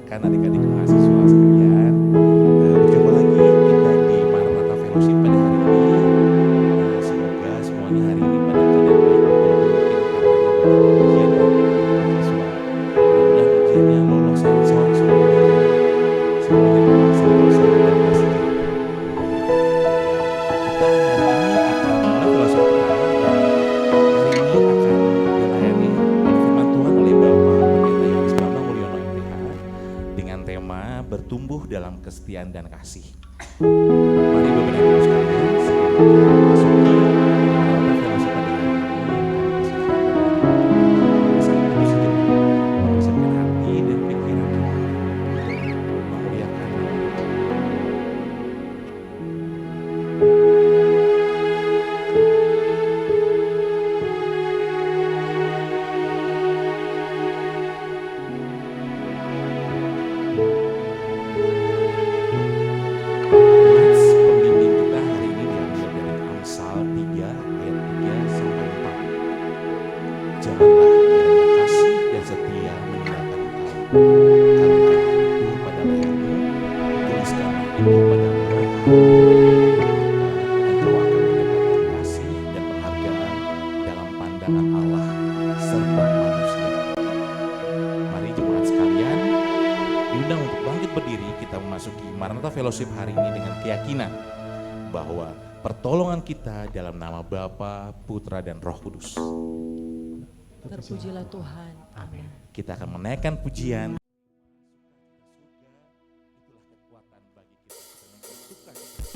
rekan-rekan, adik-adik mahasiswa sekalian, berjumpa lagi kita di Maranatha Fellowship pada hari ini. Semoga semuanya hari ini pada keadaan baik, walaupun mungkin karenanya banyak ujian ya mahasiswa. Mudah-mudahan ujiannya lolos sensor semuanya memang sentosa dan bersedia. Kita hari ini akan mulai fellowship kita dan hari ini akan dilayani oleh firman Tuhan oleh Bapak Pendeta Yohanes Bambang Mulyono MPH dengan tema bertumbuh dalam kesetiaan dan kasih. Mari Bapak dan Ibu sekalian, sebelum kita memasuki Maranatha Fellowship pada hari ini, kami persilakan Bapak dan Ibu bisa teduh sejenak, mempersiapkan hati dan pikiran kita untuk memuliakan nama Tuhan. Nats pembimbing kita hari ini diambil dari Amsal 3 ayat 3 sampai 4. Janganlah kiranya kasih dan setia meninggalkan engkau. Kalungkanlah itu pada lehermu, tuliskanlah itu pada lehermu. Engkau akan mendapatkan kasih dan penghargaan dalam pandangan Allah serta manusia. Mari jemaat sekalian, diundang untuk bangkit berdiri, kita memasuki Maranatha Fellowship hari ini dengan keyakinan bahwa pertolongan kita dalam nama Bapa, Putra, dan Roh Kudus. Terpujilah Tuhan. Amin. Kita akan menaikkan pujian. Itulah kekuatan bagi kita. Kita menyebut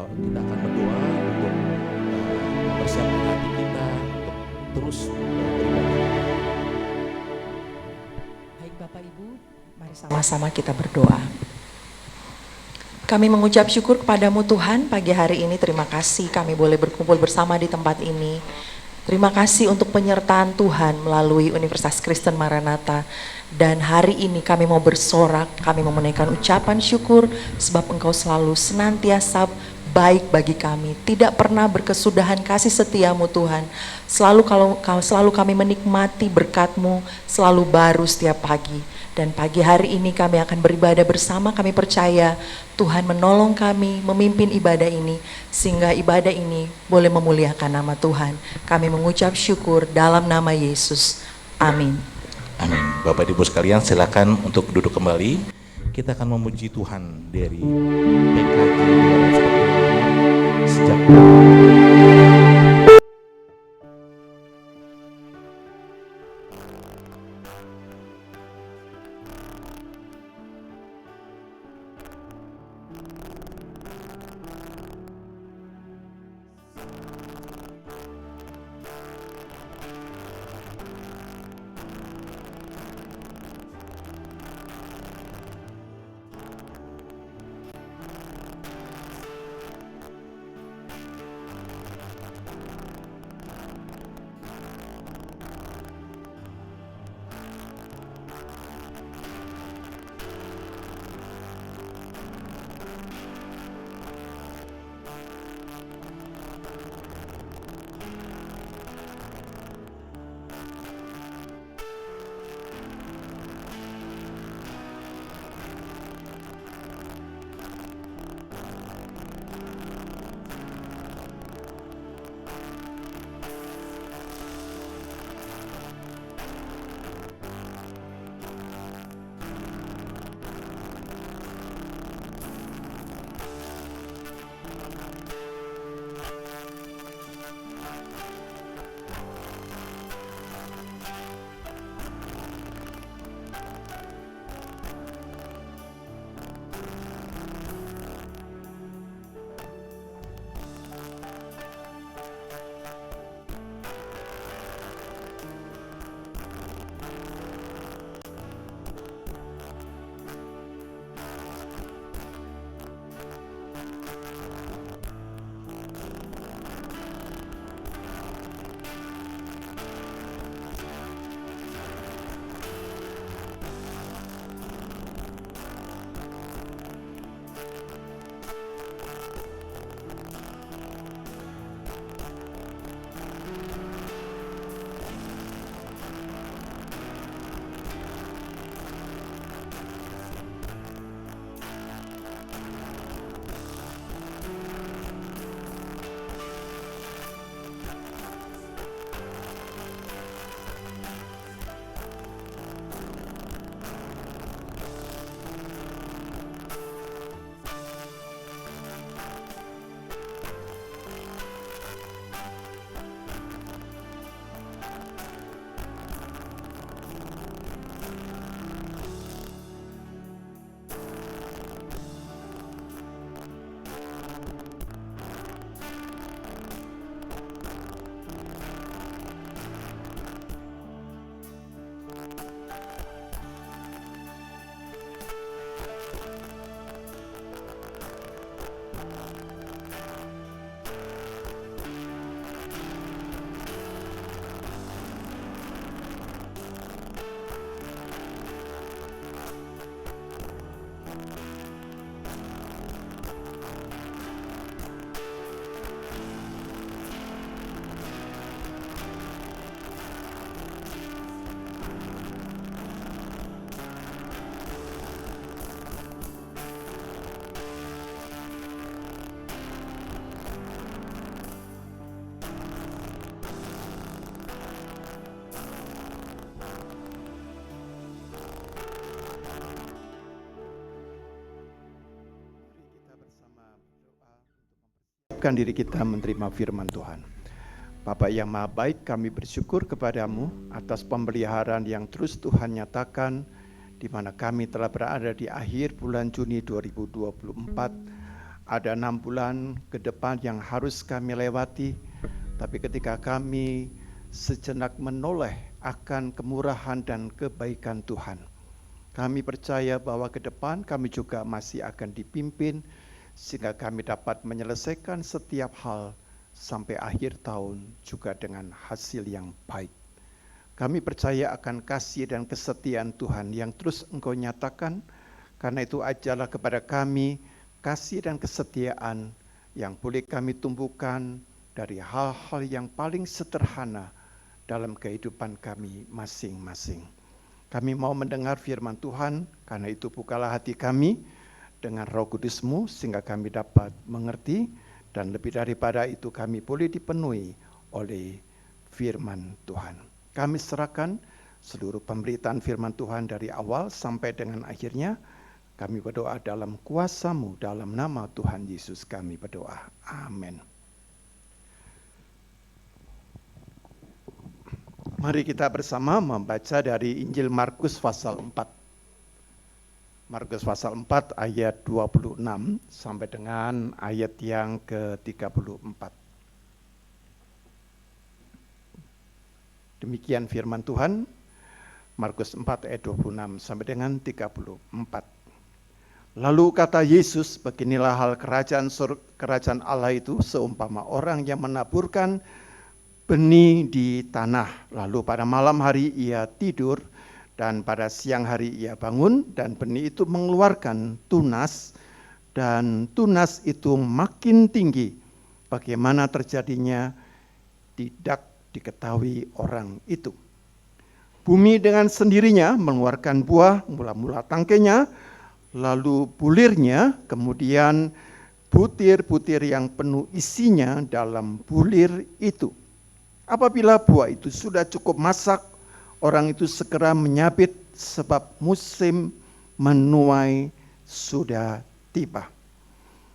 kita akan berdoa untuk mempersiapkan hati kita untuk terus beribadah. Baik Bapak Ibu, mari sama-sama kita berdoa. Kami mengucap syukur kepadamu Tuhan, pagi hari ini terima kasih kami boleh berkumpul bersama di tempat ini. Terima kasih untuk penyertaan Tuhan melalui Universitas Kristen Maranatha. Dan hari ini kami mau bersorak, kami mau menaikkan ucapan syukur sebab Engkau selalu senantiasa baik bagi kami. Tidak pernah berkesudahan kasih setiamu Tuhan. Selalu kami menikmati berkat-Mu, selalu baru setiap pagi. Dan pagi hari ini kami akan beribadah bersama, kami percaya Tuhan menolong kami memimpin ibadah ini, sehingga ibadah ini boleh memuliakan nama Tuhan. Kami mengucap syukur dalam nama Yesus. Amin. Amin. Bapak Ibu sekalian silakan untuk duduk kembali. Kita akan memuji Tuhan dari PKJ sejak siapkan diri kita menerima firman Tuhan. Bapa yang Maha Baik, kami bersyukur kepadamu atas pemeliharaan yang terus Tuhan nyatakan, di mana kami telah berada di akhir bulan Juni 2024. ada 6 bulan ke depan yang harus kami lewati, tapi ketika kami sejenak menoleh akan kemurahan dan kebaikan Tuhan, kami percaya bahwa ke depan kami juga masih akan dipimpin sehingga kami dapat menyelesaikan setiap hal sampai akhir tahun juga dengan hasil yang baik. Kami percaya akan kasih dan kesetiaan Tuhan yang terus Engkau nyatakan, karena itu ajarlah kepada kami kasih dan kesetiaan yang boleh kami tumbuhkan dari hal-hal yang paling sederhana dalam kehidupan kami masing-masing. Kami mau mendengar firman Tuhan, karena itu bukalah hati kami dengan Roh Kudus-Mu sehingga kami dapat mengerti, dan lebih daripada itu kami boleh dipenuhi oleh firman Tuhan. Kami serahkan seluruh pemberitaan firman Tuhan dari awal sampai dengan akhirnya. Kami berdoa dalam kuasa-Mu, dalam nama Tuhan Yesus kami berdoa. Amin. Mari kita bersama membaca dari Injil Markus pasal 4. Markus pasal 4 ayat 26 sampai dengan ayat yang ke-34. Demikian firman Tuhan, Markus 4 ayat 26 sampai dengan 34. Lalu kata Yesus, beginilah hal kerajaan Allah itu seumpama orang yang menaburkan benih di tanah. Lalu pada malam hari ia tidur, dan pada siang hari ia bangun, dan benih itu mengeluarkan tunas, dan tunas itu makin tinggi. Bagaimana terjadinya tidak diketahui orang itu. Bumi dengan sendirinya mengeluarkan buah, mula-mula tangkainya, lalu bulirnya, kemudian butir-butir yang penuh isinya dalam bulir itu. Apabila buah itu sudah cukup masak, orang itu segera menyabit sebab musim menuai sudah tiba.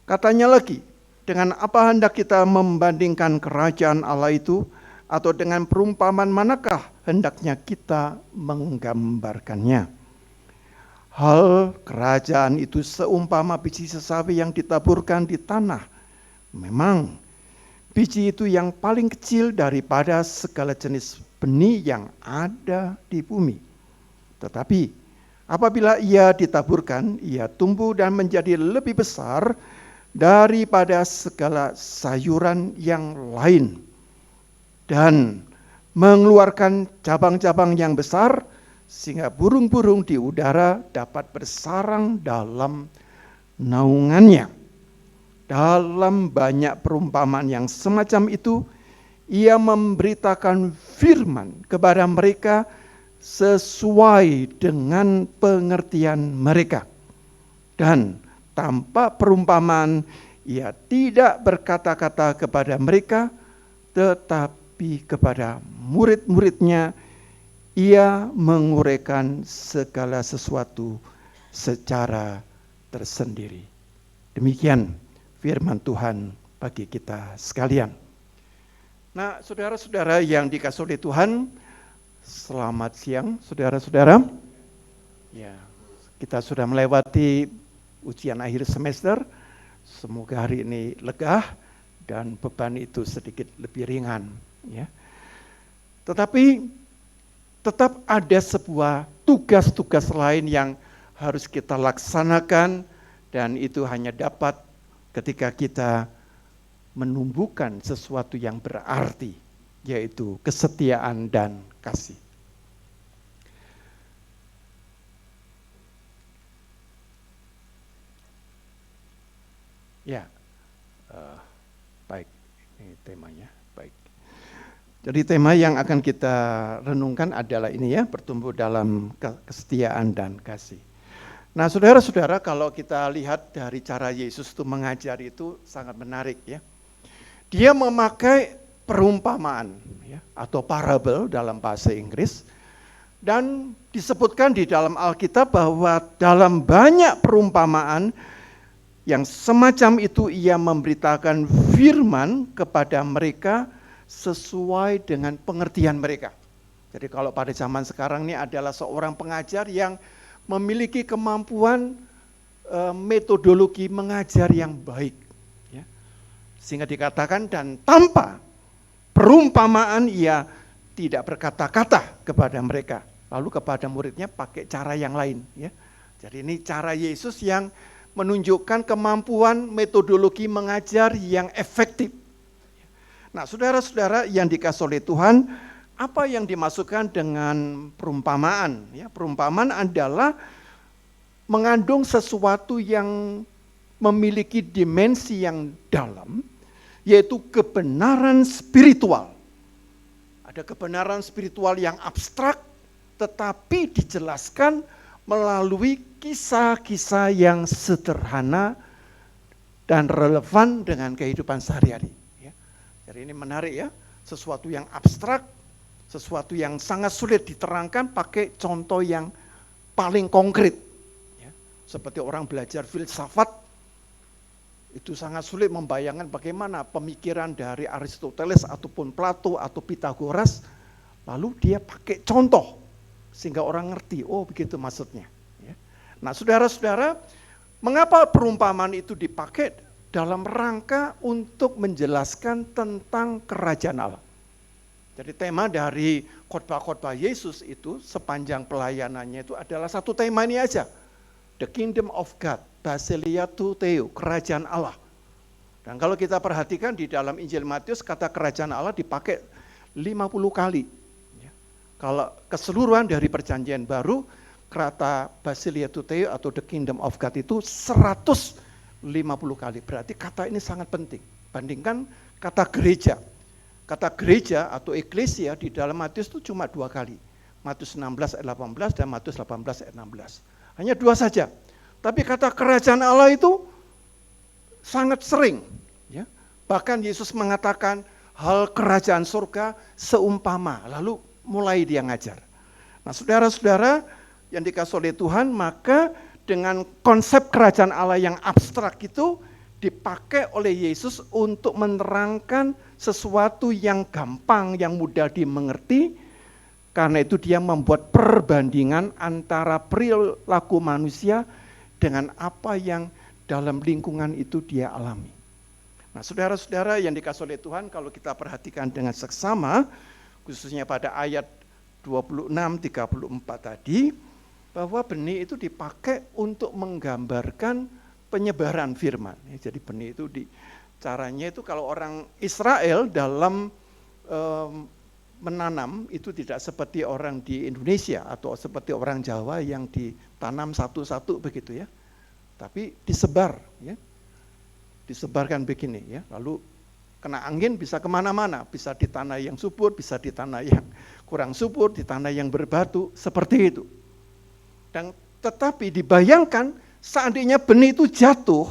Katanya lagi, dengan apa hendak kita membandingkan kerajaan Allah itu, atau dengan perumpamaan manakah hendaknya kita menggambarkannya? Hal kerajaan itu seumpama biji sesawi yang ditaburkan di tanah. Memang biji itu yang paling kecil daripada segala jenis benih yang ada di bumi. Tetapi apabila ia ditaburkan, ia tumbuh dan menjadi lebih besar daripada segala sayuran yang lain, dan mengeluarkan cabang-cabang yang besar, sehingga burung-burung di udara dapat bersarang dalam naungannya. Dalam banyak perumpamaan yang semacam itu, ia memberitakan firman kepada mereka sesuai dengan pengertian mereka. Dan tanpa perumpamaan, ia tidak berkata-kata kepada mereka, tetapi kepada murid-muridnya, ia menguraikan segala sesuatu secara tersendiri. Demikian firman Tuhan bagi kita sekalian. Nah, saudara-saudara yang dikasihi oleh Tuhan, selamat siang saudara-saudara. Ya, kita sudah melewati ujian akhir semester. Semoga hari ini lega dan beban itu sedikit lebih ringan, ya. Tetapi tetap ada sebuah tugas-tugas lain yang harus kita laksanakan, dan itu hanya dapat ketika kita menumbuhkan sesuatu yang berarti, yaitu kesetiaan dan kasih. Ya, baik, ini temanya, baik. Jadi tema yang akan kita renungkan adalah ini ya, bertumbuh dalam kesetiaan dan kasih. Nah, saudara-saudara, kalau kita lihat dari cara Yesus itu mengajar itu sangat menarik ya. Dia memakai perumpamaan ya, atau parable dalam bahasa Inggris, dan disebutkan di dalam Alkitab bahwa dalam banyak perumpamaan yang semacam itu ia memberitakan firman kepada mereka sesuai dengan pengertian mereka. Jadi kalau pada zaman sekarang ini adalah seorang pengajar yang memiliki kemampuan metodologi mengajar yang baik. Ya. Sehingga dikatakan dan tanpa perumpamaan ia tidak berkata-kata kepada mereka. Lalu kepada muridnya pakai cara yang lain. Ya. Jadi ini cara Yesus yang menunjukkan kemampuan metodologi mengajar yang efektif. Nah, saudara-saudara yang dikasihi oleh Tuhan, apa yang dimasukkan dengan perumpamaan? Ya, perumpamaan adalah mengandung sesuatu yang memiliki dimensi yang dalam, yaitu kebenaran spiritual. Ada kebenaran spiritual yang abstrak, tetapi dijelaskan melalui kisah-kisah yang sederhana dan relevan dengan kehidupan sehari-hari. Ya. Jadi ini menarik ya, sesuatu yang abstrak, sesuatu yang sangat sulit diterangkan pakai contoh yang paling konkret. Ya. Seperti orang belajar filsafat, itu sangat sulit membayangkan bagaimana pemikiran dari Aristoteles ataupun Plato atau Pythagoras, lalu dia pakai contoh, sehingga orang ngerti, oh begitu maksudnya. Ya. Nah saudara-saudara, mengapa perumpamaan itu dipakai dalam rangka untuk menjelaskan tentang kerajaan Allah. Jadi tema dari khotbah-khotbah Yesus itu sepanjang pelayanannya itu adalah satu tema ini aja. The Kingdom of God, Basileia tu Theo, kerajaan Allah. Dan kalau kita perhatikan di dalam Injil Matius kata kerajaan Allah dipakai 50 kali. Ya. Kalau keseluruhan dari perjanjian baru, kata Basileia tu Theo atau The Kingdom of God itu 150 kali. Berarti kata ini sangat penting. Bandingkan kata gereja. Kata gereja atau eklesia di dalam Matius itu cuma 2 kali. Matius 16 ayat 18 dan Matius 18 ayat 16. Hanya 2 saja. Tapi kata kerajaan Allah itu sangat sering. Ya. Bahkan Yesus mengatakan hal kerajaan surga seumpama. Lalu mulai dia ngajar. Nah saudara-saudara yang dikasihi oleh Tuhan, maka dengan konsep kerajaan Allah yang abstrak itu dipakai oleh Yesus untuk menerangkan sesuatu yang gampang, yang mudah dimengerti. Karena itu dia membuat perbandingan antara perilaku manusia dengan apa yang dalam lingkungan itu dia alami. Nah saudara-saudara yang dikasihi oleh Tuhan, kalau kita perhatikan dengan seksama, khususnya pada ayat 26-34 tadi, bahwa benih itu dipakai untuk menggambarkan penyebaran firman. Jadi benih itu caranya itu kalau orang Israel dalam menanam itu tidak seperti orang di Indonesia atau seperti orang Jawa yang ditanam satu-satu begitu ya. Tapi disebar ya. Disebarkan begini ya. Lalu kena angin bisa kemana-mana. Bisa di tanah yang subur, bisa di tanah yang kurang subur, di tanah yang berbatu, seperti itu. Dan tetapi dibayangkan seandainya benih itu jatuh,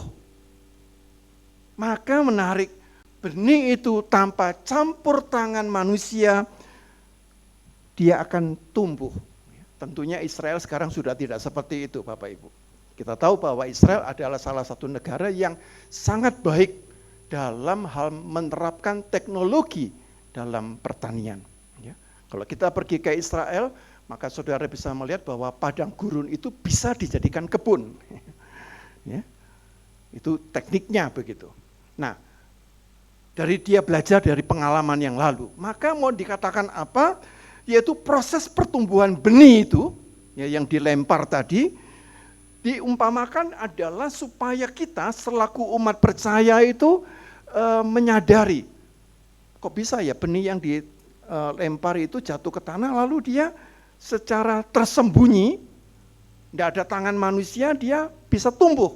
maka menarik, benih itu tanpa campur tangan manusia, dia akan tumbuh. Tentunya Israel sekarang sudah tidak seperti itu Bapak Ibu. Kita tahu bahwa Israel adalah salah satu negara yang sangat baik dalam hal menerapkan teknologi dalam pertanian. Ya. Kalau kita pergi ke Israel, maka saudara bisa melihat bahwa padang gurun itu bisa dijadikan kebun. Ya. Itu tekniknya begitu. Nah, dari dia belajar dari pengalaman yang lalu, maka mau dikatakan apa? Yaitu proses pertumbuhan benih itu, ya, yang dilempar tadi, diumpamakan adalah supaya kita selaku umat percaya itu menyadari, kok bisa ya benih yang dilempar itu jatuh ke tanah, lalu dia secara tersembunyi, tidak ada tangan manusia, dia bisa tumbuh.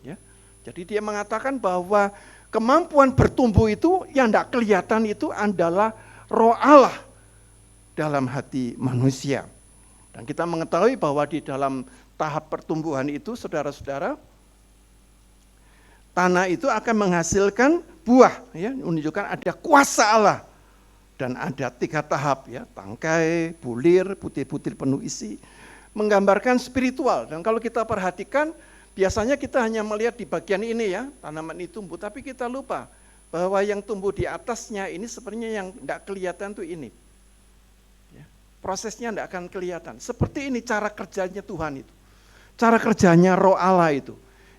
Ya. Jadi dia mengatakan bahwa kemampuan bertumbuh itu yang tidak kelihatan itu adalah roh Allah dalam hati manusia. Dan kita mengetahui bahwa di dalam tahap pertumbuhan itu, saudara-saudara, tanah itu akan menghasilkan buah, ya, menunjukkan ada kuasa Allah. Dan ada 3 tahap, ya, tangkai, bulir, butir-butir penuh isi, menggambarkan spiritual. Dan kalau kita perhatikan, biasanya kita hanya melihat di bagian ini ya, tanaman itu tumbuh, tapi kita lupa bahwa yang tumbuh di atasnya ini sebenarnya yang tidak kelihatan tuh ini. Ya, prosesnya tidak akan kelihatan. Seperti ini cara kerjanya Tuhan itu. Cara kerjanya roh Allah itu.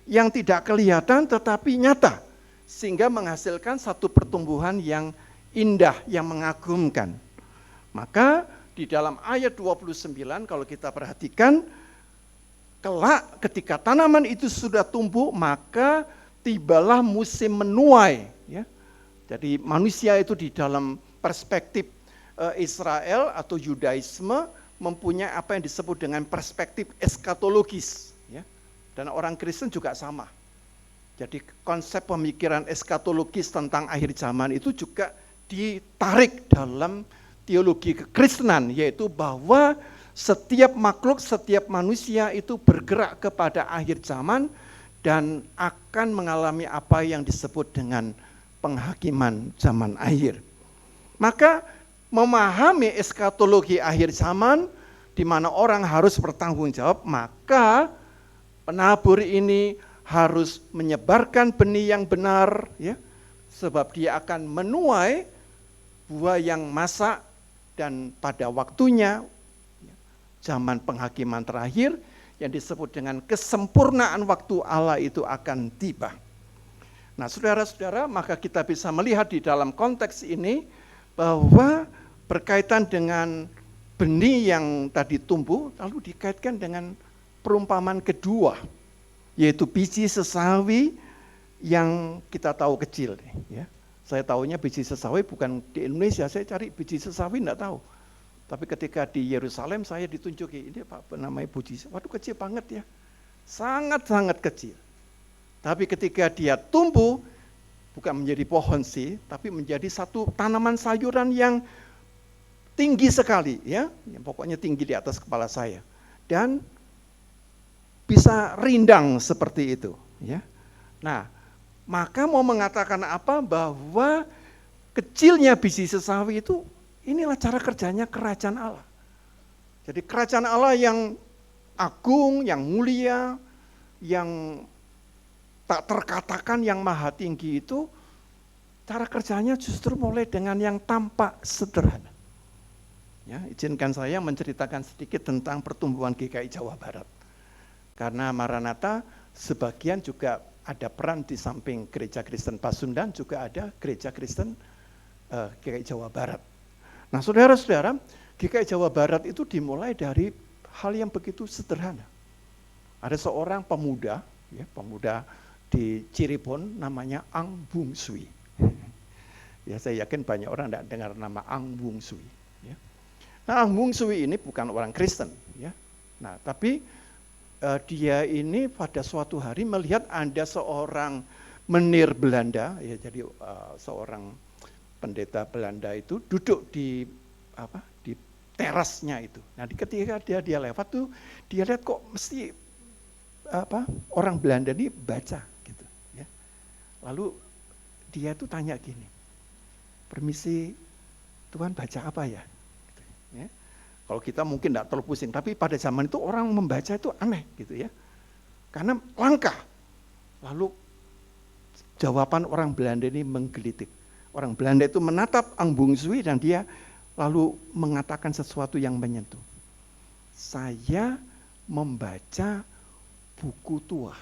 yang tidak kelihatan tetapi nyata, sehingga menghasilkan satu pertumbuhan yang indah, yang mengagumkan. Maka di dalam ayat 29 kalau kita perhatikan, kelak ketika tanaman itu sudah tumbuh, maka tibalah musim menuai. Ya. Jadi manusia itu di dalam perspektif Israel atau Yudaisme mempunyai apa yang disebut dengan perspektif eskatologis. Ya. Dan orang Kristen juga sama. Jadi konsep pemikiran eskatologis tentang akhir zaman itu juga ditarik dalam teologi kekristenan, yaitu bahwa setiap makhluk, setiap manusia itu bergerak kepada akhir zaman dan akan mengalami apa yang disebut dengan penghakiman zaman akhir. Maka memahami eskatologi akhir zaman di mana orang harus bertanggung jawab, maka penabur ini harus menyebarkan benih yang benar, ya, sebab dia akan menuai buah yang masak dan pada waktunya zaman penghakiman terakhir yang disebut dengan kesempurnaan waktu Allah itu akan tiba. Nah, saudara-saudara, maka kita bisa melihat di dalam konteks ini bahwa berkaitan dengan benih yang tadi tumbuh, lalu dikaitkan dengan perumpamaan kedua, yaitu biji sesawi yang kita tahu kecil. Ya. Saya tahunya biji sesawi bukan di Indonesia, saya cari biji sesawi enggak tahu. Tapi ketika di Yerusalem saya ditunjuki, ini apa namanya biji, waduh kecil banget ya, sangat-sangat kecil. Tapi ketika dia tumbuh, bukan menjadi pohon sih, tapi menjadi satu tanaman sayuran yang tinggi sekali, ya, yang pokoknya tinggi di atas kepala saya, dan bisa rindang seperti itu, ya. Nah, maka mau mengatakan apa, bahwa kecilnya biji sesawi itu inilah cara kerjanya kerajaan Allah. Jadi kerajaan Allah yang agung, yang mulia, yang tak terkatakan, yang maha tinggi itu, cara kerjanya justru mulai dengan yang tampak sederhana. Ya, izinkan saya menceritakan sedikit tentang pertumbuhan GKI Jawa Barat. Karena Maranatha sebagian juga ada peran di samping Gereja Kristen Pasundan, juga ada Gereja Kristen GKI Jawa Barat. Nah, saudara-saudara, GKI Jawa Barat itu dimulai dari hal yang begitu sederhana. Ada seorang pemuda, ya, pemuda di Cirebon namanya Ang Bung Sui. Ya, saya yakin banyak orang tidak dengar nama Ang Bung Sui. Ya. Nah, Ang Bung Sui ini bukan orang Kristen, ya. Nah, tapi dia ini pada suatu hari melihat ada seorang menir Belanda, ya, jadi seorang pendeta Belanda itu duduk di terasnya itu. Nah, ketika dia lewat tuh, dia lihat kok mesti orang Belanda ini baca gitu, ya. Lalu dia tuh tanya gini, permisi Tuhan, baca apa ya? Gitu, ya. Kalau kita mungkin tidak terlalu pusing, tapi pada zaman itu orang membaca itu aneh gitu ya, karena langka. Lalu jawaban orang Belanda ini menggelitik. Orang Belanda itu menatap Ang Bung Sui dan dia lalu mengatakan sesuatu yang menyentuh. Saya membaca buku tua.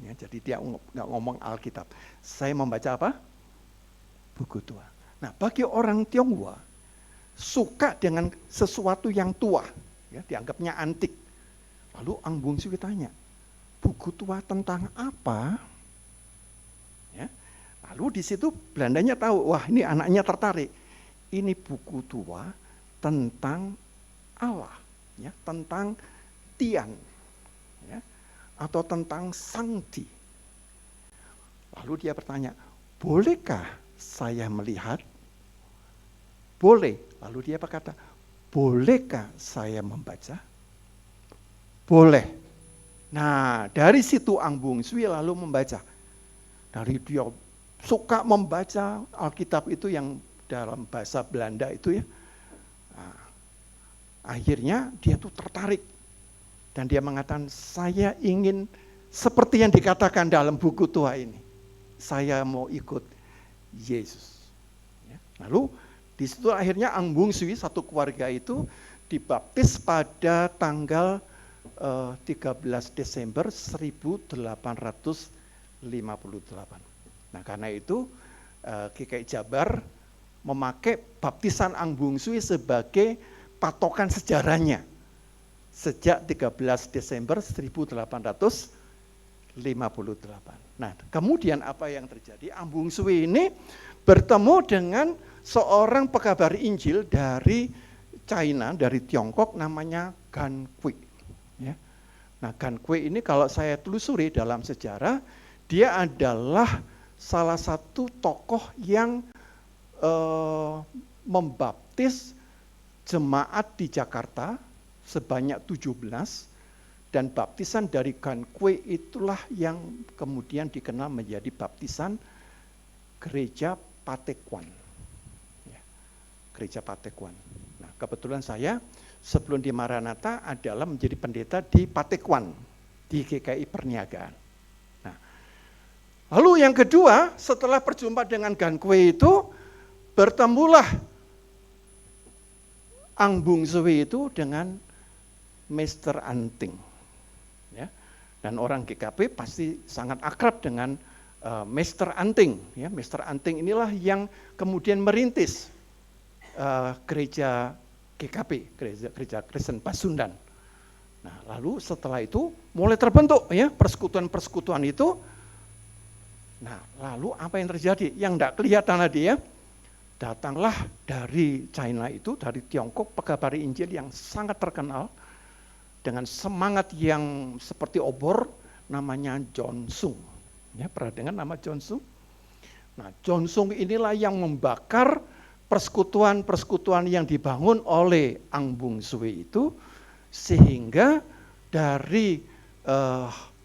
Ya, jadi dia nggak ngomong Alkitab. Saya membaca apa? Buku tua. Nah, bagi orang Tionghoa suka dengan sesuatu yang tua, ya, dianggapnya antik. Lalu Ang Bung Sui tanya, buku tua tentang apa? Ya. Lalu di situ Belandanya tahu, wah ini anaknya tertarik. Ini buku tua tentang Allah, ya, tentang Tian, ya, atau tentang Sangdi. Lalu dia bertanya, bolehkah saya melihat? Boleh. Lalu dia berkata, bolehkah saya membaca? Boleh. Nah, dari situ Ang Bung Sui lalu membaca. Dari dia suka membaca Alkitab itu yang dalam bahasa Belanda itu ya. Nah, akhirnya dia tuh tertarik. Dan dia mengatakan, saya ingin seperti yang dikatakan dalam buku tua ini. Saya mau ikut Yesus. Ya. Lalu di situ akhirnya Ang Bung Sui, satu keluarga itu dibaptis pada tanggal 13 Desember 1858. Nah, karena itu GKI Jabar memakai baptisan Ang Bung Sui sebagai patokan sejarahnya sejak 13 Desember 1858. Nah, kemudian apa yang terjadi? Ang Bung Sui ini bertemu dengan seorang pekabar Injil dari China, dari Tiongkok, namanya Gan Kui. Ya. Nah, Gan Kui ini kalau saya telusuri dalam sejarah, dia adalah salah satu tokoh yang membaptis jemaat di Jakarta sebanyak 17, dan baptisan dari Gan Kui itulah yang kemudian dikenal menjadi baptisan Gereja Patekuan. Ya, Gereja Patekuan. Nah, kebetulan saya sebelum di Maranatha adalah menjadi pendeta di Patekuan, di GKI Perniagaan. Nah, lalu yang kedua, setelah berjumpa dengan Gan Kui itu, bertemulah Ang Bung Sui itu dengan Mr. Anting. Ya. Dan orang GKP pasti sangat akrab dengan Mr. Anting. Ya. Mr. Anting inilah yang kemudian merintis gereja GKP, gereja Kristen Pasundan. Nah, lalu setelah itu mulai terbentuk ya persekutuan-persekutuan itu. Nah, lalu apa yang terjadi? Yang tidak kelihatan tadi ya. Datanglah dari China itu, dari Tiongkok, pekabar Injil yang sangat terkenal dengan semangat yang seperti obor, namanya John Sung. Ya, pernah dengar nama John Sung? Nah, John Sung inilah yang membakar persekutuan-persekutuan yang dibangun oleh Ang Bung Sui itu, sehingga dari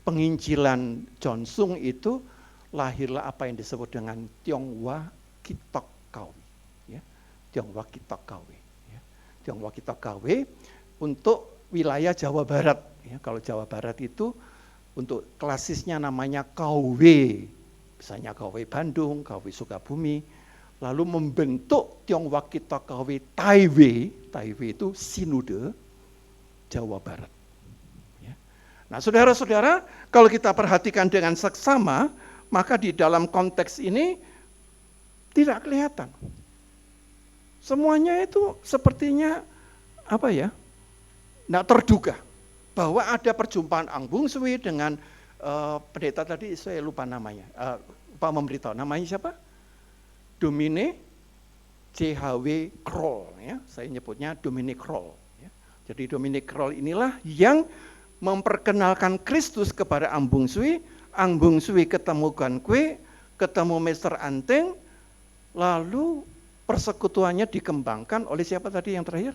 penginjilan John Sung itu lahirlah apa yang disebut dengan Tionghoa Kitok Kawi. Ya, Tionghoa Kitok Kawi. Ya, Tionghoa Kitok Kawi untuk wilayah Jawa Barat. Ya, kalau Jawa Barat itu untuk klasisnya namanya KW, misalnya KW Bandung, KW Sukabumi, lalu membentuk Tionghoa Kitok Kawi Taiwei itu Sinode Jawa Barat. Ya. Nah, saudara-saudara, kalau kita perhatikan dengan seksama, maka di dalam konteks ini tidak kelihatan. Semuanya itu sepertinya apa ya? Tidak terduga bahwa ada perjumpaan Ang Bung Sui dengan pendeta tadi saya lupa namanya, lupa memberitahu namanya siapa? Domine CHW Kroll, ya, saya nyebutnya Domine Kroll. Ya. Jadi Domine Kroll inilah yang memperkenalkan Kristus kepada Ang Bung Sui. Ang Bung Sui ketemu Gan Kui, ketemu Mr. Anting, lalu persekutuannya dikembangkan oleh siapa tadi yang terakhir?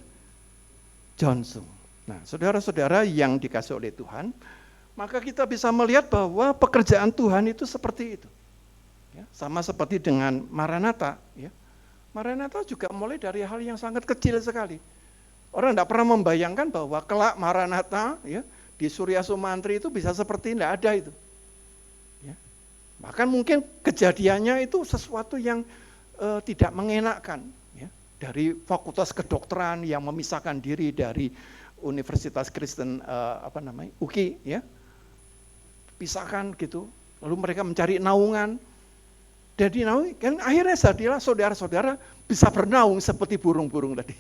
John Sung. Nah, saudara-saudara yang dikasih oleh Tuhan, maka kita bisa melihat bahwa pekerjaan Tuhan itu seperti itu. Ya, sama seperti dengan Maranatha. Ya. Maranatha juga mulai dari hal yang sangat kecil sekali. Orang tidak pernah membayangkan bahwa kelak Maranatha ya, di Surya Sumantri itu bisa seperti tidak ada itu. Ya. Bahkan mungkin kejadiannya itu sesuatu yang tidak mengenakkan. Ya. Dari Fakultas Kedokteran yang memisahkan diri dari Universitas Kristen UKI, ya, pisahkan gitu. Lalu mereka mencari naungan. Jadi naung, kan akhirnya jadilah saudara-saudara bisa bernaung seperti burung-burung tadi.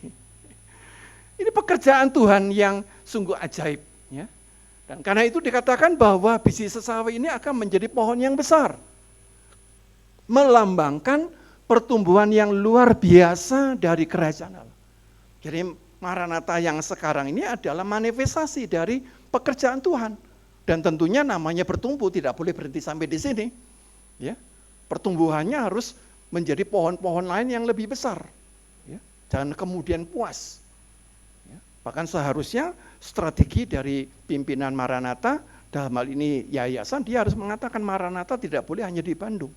Ini pekerjaan Tuhan yang sungguh ajaib. Ya. Dan karena itu dikatakan bahwa biji sesawi ini akan menjadi pohon yang besar. Melambangkan pertumbuhan yang luar biasa dari kerajaan Allah. Jadi Maranatha yang sekarang ini adalah manifestasi dari pekerjaan Tuhan. Dan tentunya namanya bertumbuh tidak boleh berhenti sampai di sini. Ya. Pertumbuhannya harus menjadi pohon-pohon lain yang lebih besar. Ya. Jangan kemudian puas. Ya. Bahkan seharusnya strategi dari pimpinan Maranatha, dalam hal ini yayasan, dia harus mengatakan Maranatha tidak boleh hanya di Bandung.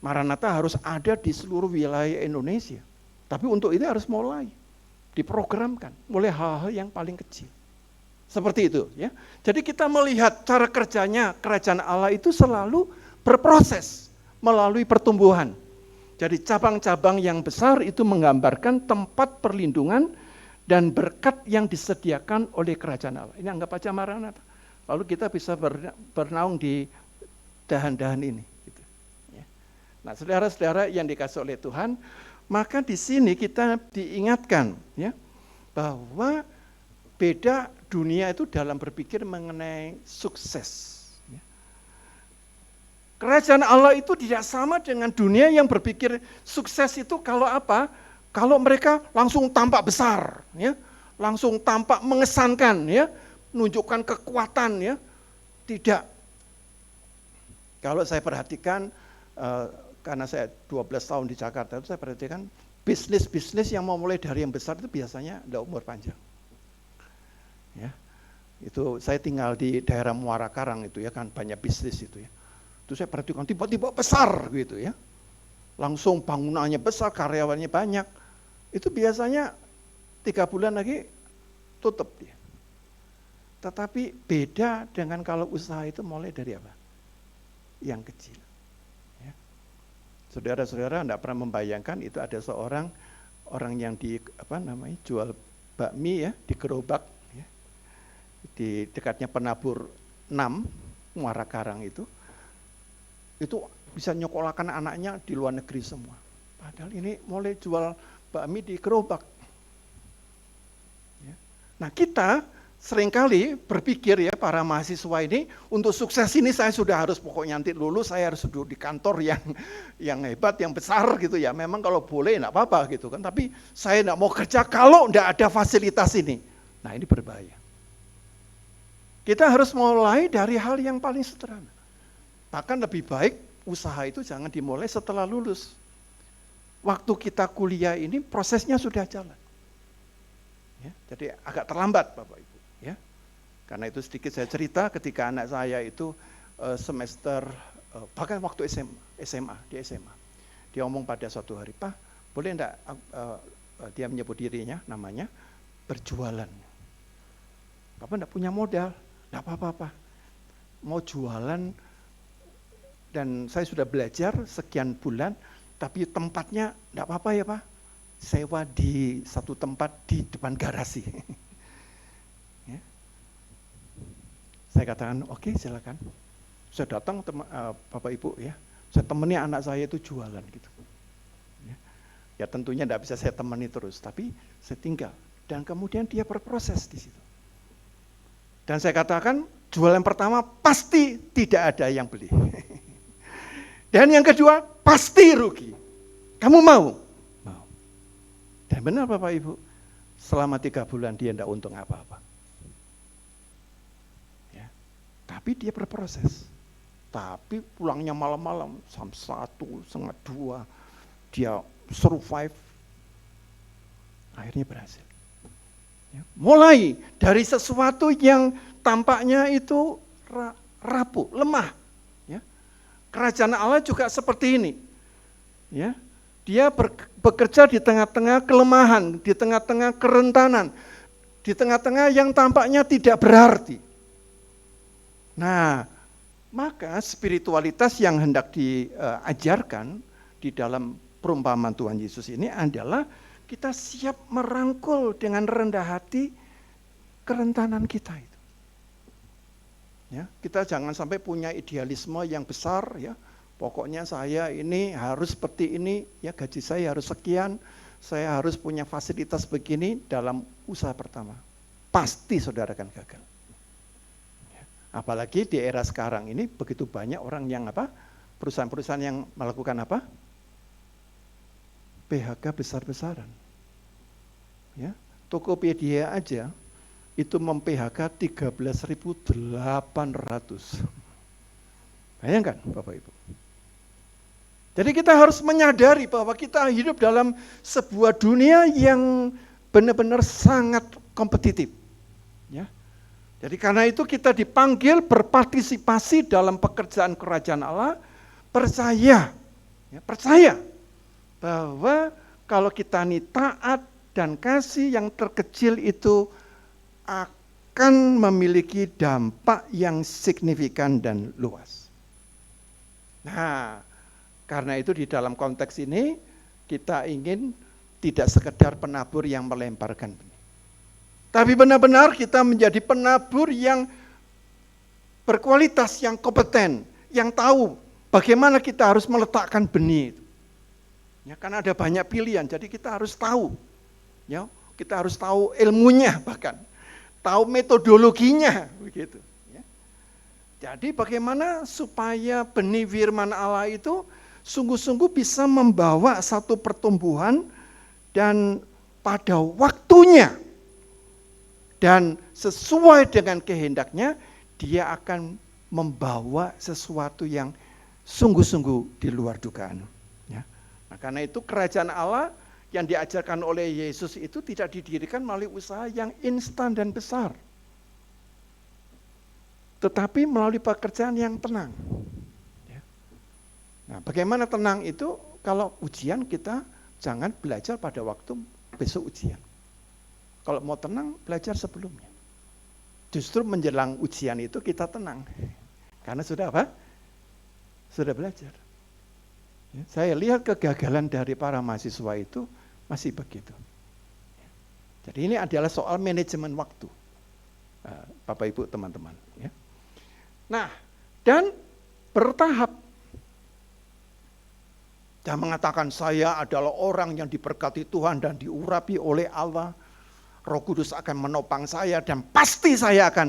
Maranatha harus ada di seluruh wilayah Indonesia. Tapi untuk itu harus mulai diprogramkan mulai hal-hal yang paling kecil. Seperti itu, ya. Jadi kita melihat cara kerjanya kerajaan Allah itu selalu berproses melalui pertumbuhan. Jadi cabang-cabang yang besar itu menggambarkan tempat perlindungan dan berkat yang disediakan oleh kerajaan Allah. Ini anggap aja Maranatha. Lalu kita bisa bernaung di dahan-dahan ini. Gitu. Ya. Nah, saudara-saudara yang dikasih oleh Tuhan, maka di sini kita diingatkan ya bahwa beda dunia itu dalam berpikir mengenai sukses. Ya. Kerajaan Allah itu tidak sama dengan dunia yang berpikir sukses itu kalau apa? Kalau mereka langsung tampak besar, ya, langsung tampak mengesankan, ya, menunjukkan kekuatan, ya, tidak. Kalau saya perhatikan, karena saya 12 tahun di Jakarta, itu saya perhatikan bisnis-bisnis yang mau mulai dari yang besar itu biasanya tidak umur panjang. Ya, itu saya tinggal di daerah Muara Karang itu ya kan banyak bisnis itu ya. Itu saya perhatikan tiba-tiba besar gitu ya, langsung bangunannya besar, karyawannya banyak. Itu biasanya 3 bulan lagi tutup dia. Tetapi beda dengan kalau usaha itu mulai dari apa? Yang kecil. Ya. Saudara-saudara tidak pernah membayangkan itu ada seorang orang yang jual bakmi ya di gerobak ya, di dekatnya Penabur 6 Muara Karang itu bisa nyekolahkan anaknya di luar negeri semua. Padahal ini mulai jual bakmi di gerobak. Ya. Nah kita seringkali berpikir ya para mahasiswa ini untuk sukses ini saya sudah harus pokoknya nanti lulus saya harus duduk di kantor yang hebat, yang besar gitu ya. Memang kalau boleh enggak apa-apa gitu kan. Tapi saya enggak mau kerja kalau enggak ada fasilitas ini. Nah ini berbahaya. Kita harus mulai dari hal yang paling sederhana. Bahkan lebih baik usaha itu jangan dimulai setelah lulus. Waktu kita kuliah ini prosesnya sudah jalan. Ya, jadi agak terlambat Bapak Ibu. Ya. Karena itu sedikit saya cerita ketika anak saya itu semester, bahkan waktu SMA, di SMA. Dia ngomong pada suatu hari, Pak boleh enggak, dia menyebut dirinya namanya, berjualan. Bapak enggak punya modal, enggak apa-apa. Mau jualan dan saya sudah belajar sekian bulan, tapi tempatnya enggak apa-apa ya Pak, sewa di satu tempat di depan garasi. Ya. Saya katakan, oke, silakan. Saya datang Bapak Ibu ya, saya temani anak saya itu jualan gitu. Ya tentunya enggak bisa saya temani terus, tapi saya tinggal. Dan kemudian dia berproses di situ. Dan saya katakan, jualan pertama pasti tidak ada yang beli. Dan yang kedua, pasti rugi. Kamu mau? Mau. Dan benar Bapak Ibu, selama 3 bulan dia tidak untung apa-apa. Ya. Tapi dia berproses. Tapi pulangnya malam-malam, jam 1, setengah 2, dia survive. Akhirnya berhasil. Ya. Mulai dari sesuatu yang tampaknya itu rapuh, lemah. Kerajaan Allah juga seperti ini. Ya, dia bekerja di tengah-tengah kelemahan, di tengah-tengah kerentanan, di tengah-tengah yang tampaknya tidak berarti. Nah, maka spiritualitas yang hendak diajarkan di dalam perumpamaan Tuhan Yesus ini adalah kita siap merangkul dengan rendah hati kerentanan kita itu. Ya, kita jangan sampai punya idealisme yang besar ya. Pokoknya saya ini harus seperti ini, ya gaji saya harus sekian, saya harus punya fasilitas begini dalam usaha pertama. Pasti saudara akan gagal. Ya. Apalagi di era sekarang ini begitu banyak orang yang perusahaan-perusahaan yang melakukan PHK besar-besaran. Ya, Tokopedia aja itu mem-PHK 13.800. Bayangkan Bapak Ibu. Jadi kita harus menyadari bahwa kita hidup dalam sebuah dunia yang benar-benar sangat kompetitif. Ya. Jadi karena itu kita dipanggil berpartisipasi dalam pekerjaan kerajaan Allah, percaya bahwa kalau kita ini taat dan kasih yang terkecil itu akan memiliki dampak yang signifikan dan luas. Nah, karena itu di dalam konteks ini kita ingin tidak sekedar penabur yang melemparkan benih. Tapi benar-benar kita menjadi penabur yang berkualitas, yang kompeten, yang tahu bagaimana kita harus meletakkan benih itu. Ya, karena ada banyak pilihan, jadi kita harus tahu. Ya, kita harus tahu ilmunya bahkan, tahu metodologinya begitu. Ya. Jadi bagaimana supaya benih firman Allah itu sungguh-sungguh bisa membawa satu pertumbuhan dan pada waktunya dan sesuai dengan kehendaknya, dia akan membawa sesuatu yang sungguh-sungguh di luar dugaan. Ya. Nah, karena itu kerajaan Allah yang diajarkan oleh Yesus itu tidak didirikan melalui usaha yang instan dan besar, tetapi melalui pekerjaan yang tenang. Ya. Nah, bagaimana tenang itu? Kalau ujian kita jangan belajar pada waktu besok ujian. Kalau mau tenang, belajar sebelumnya. Justru menjelang ujian itu kita tenang. Karena sudah apa? Sudah belajar. Ya, saya lihat kegagalan dari para mahasiswa itu masih begitu. Jadi ini adalah soal manajemen waktu. Bapak Ibu teman-teman. Ya. Nah, dan bertahap. Jangan mengatakan saya adalah orang yang diberkati Tuhan dan diurapi oleh Allah. Roh Kudus akan menopang saya dan pasti saya akan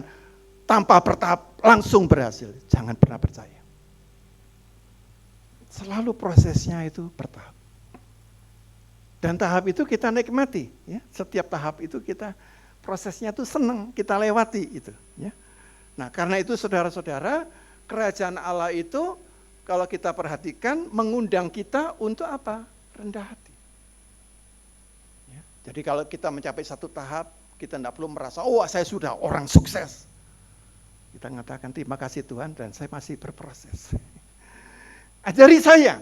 tanpa bertahap langsung berhasil. Jangan pernah percaya. Selalu prosesnya itu bertahap. Dan tahap itu kita nikmati. Ya. Setiap tahap itu kita prosesnya itu senang kita lewati itu. Ya. Nah karena itu saudara-saudara, kerajaan Allah itu kalau kita perhatikan mengundang kita untuk apa? Rendah hati. Ya. Jadi kalau kita mencapai satu tahap, kita tidak perlu merasa, oh saya sudah orang sukses. Kita mengatakan terima kasih Tuhan dan saya masih berproses. Ajari saya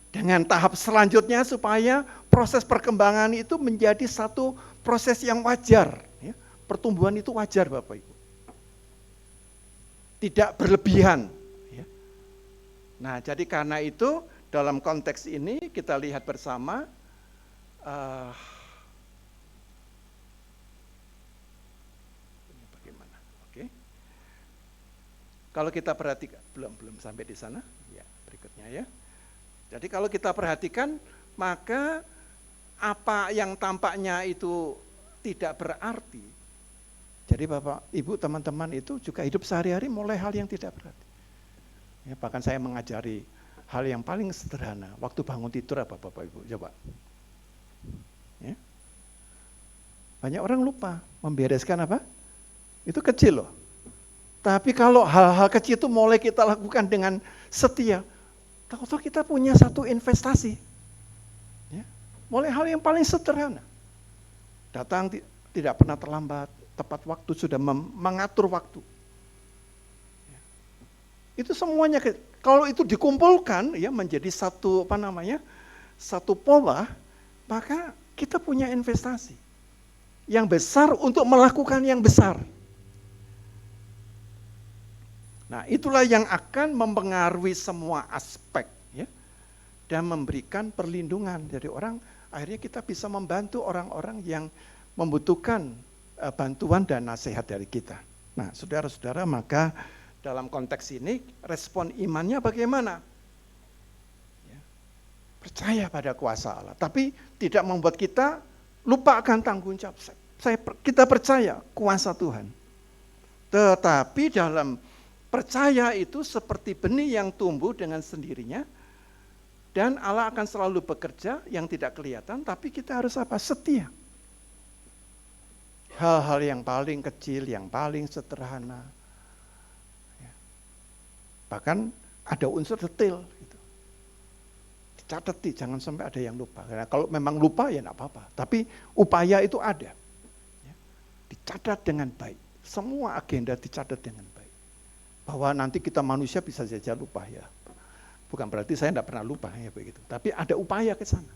dengan tahap selanjutnya supaya proses perkembangan itu menjadi satu proses yang wajar. Ya. Pertumbuhan itu wajar Bapak Ibu. Tidak berlebihan. Ya. Nah jadi karena itu dalam konteks ini kita lihat bersama bagaimana? Oke. Kalau kita perhatikan belum sampai di sana. Berikutnya ya. Jadi kalau kita perhatikan maka apa yang tampaknya itu tidak berarti. Jadi Bapak, Ibu, teman-teman itu juga hidup sehari-hari mulai hal yang tidak berarti. Ya, bahkan saya mengajari hal yang paling sederhana. Waktu bangun tidur apa Bapak Ibu? Coba. Ya. Banyak orang lupa membereskan apa? Itu kecil loh. Tapi kalau hal-hal kecil itu mulai kita lakukan dengan setia, tahu-tahu kita punya satu investasi. Ya. Mulai hal yang paling sederhana. Datang tidak pernah terlambat, tepat waktu, sudah mengatur waktu. Ya. Itu semuanya, kalau itu dikumpulkan ya menjadi satu satu pola, maka kita punya investasi yang besar untuk melakukan yang besar. Nah itulah yang akan mempengaruhi semua aspek ya, dan memberikan perlindungan. Jadi akhirnya kita bisa membantu orang-orang yang membutuhkan bantuan dan nasihat dari kita. Nah saudara-saudara, maka dalam konteks ini respon imannya bagaimana? Ya, percaya pada kuasa Allah, tapi tidak membuat kita lupa akan tanggung jawab. Kita percaya kuasa Tuhan. Tetapi dalam percaya itu seperti benih yang tumbuh dengan sendirinya, dan Allah akan selalu bekerja yang tidak kelihatan, tapi kita harus apa? Setia. Hal-hal yang paling kecil, yang paling sederhana. Ya. Bahkan ada unsur detail. Gitu. Dicatati, jangan sampai ada yang lupa. Karena kalau memang lupa ya enggak apa-apa, tapi upaya itu ada. Ya. Dicatat dengan baik. Semua agenda dicatat dengan baik. Bahwa nanti kita manusia bisa saja lupa ya. Bukan berarti saya tidak pernah lupa ya begitu. Tapi ada upaya ke sana.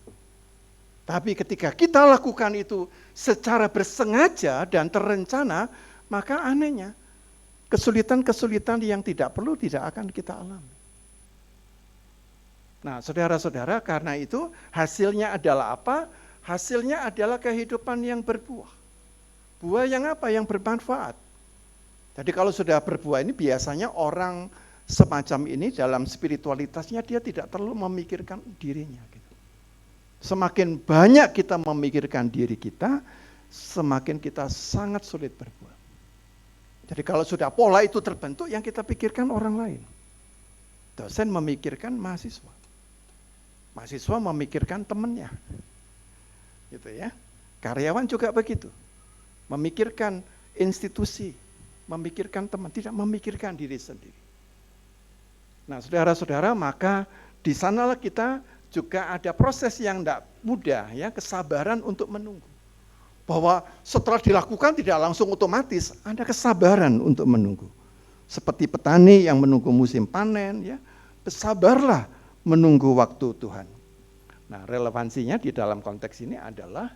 Tapi ketika kita lakukan itu secara bersengaja dan terencana, maka anehnya kesulitan-kesulitan yang tidak perlu tidak akan kita alami. Nah, saudara-saudara, karena itu hasilnya adalah apa? Hasilnya adalah kehidupan yang berbuah. Buah yang apa? Yang bermanfaat. Jadi kalau sudah berbuah ini biasanya orang semacam ini dalam spiritualitasnya dia tidak terlalu memikirkan dirinya. Gitu. Semakin banyak kita memikirkan diri kita, semakin kita sangat sulit berbuah. Jadi kalau sudah pola itu terbentuk, yang kita pikirkan orang lain. Dosen memikirkan mahasiswa. Mahasiswa memikirkan temannya. Gitu ya. Karyawan juga begitu. Memikirkan institusi, memikirkan teman, tidak memikirkan diri sendiri. Nah, saudara-saudara, maka di sanalah kita juga ada proses yang tidak mudah, ya, kesabaran untuk menunggu. Bahwa setelah dilakukan tidak langsung otomatis, ada kesabaran untuk menunggu. Seperti petani yang menunggu musim panen, ya, bersabarlah menunggu waktu Tuhan. Nah, relevansinya di dalam konteks ini adalah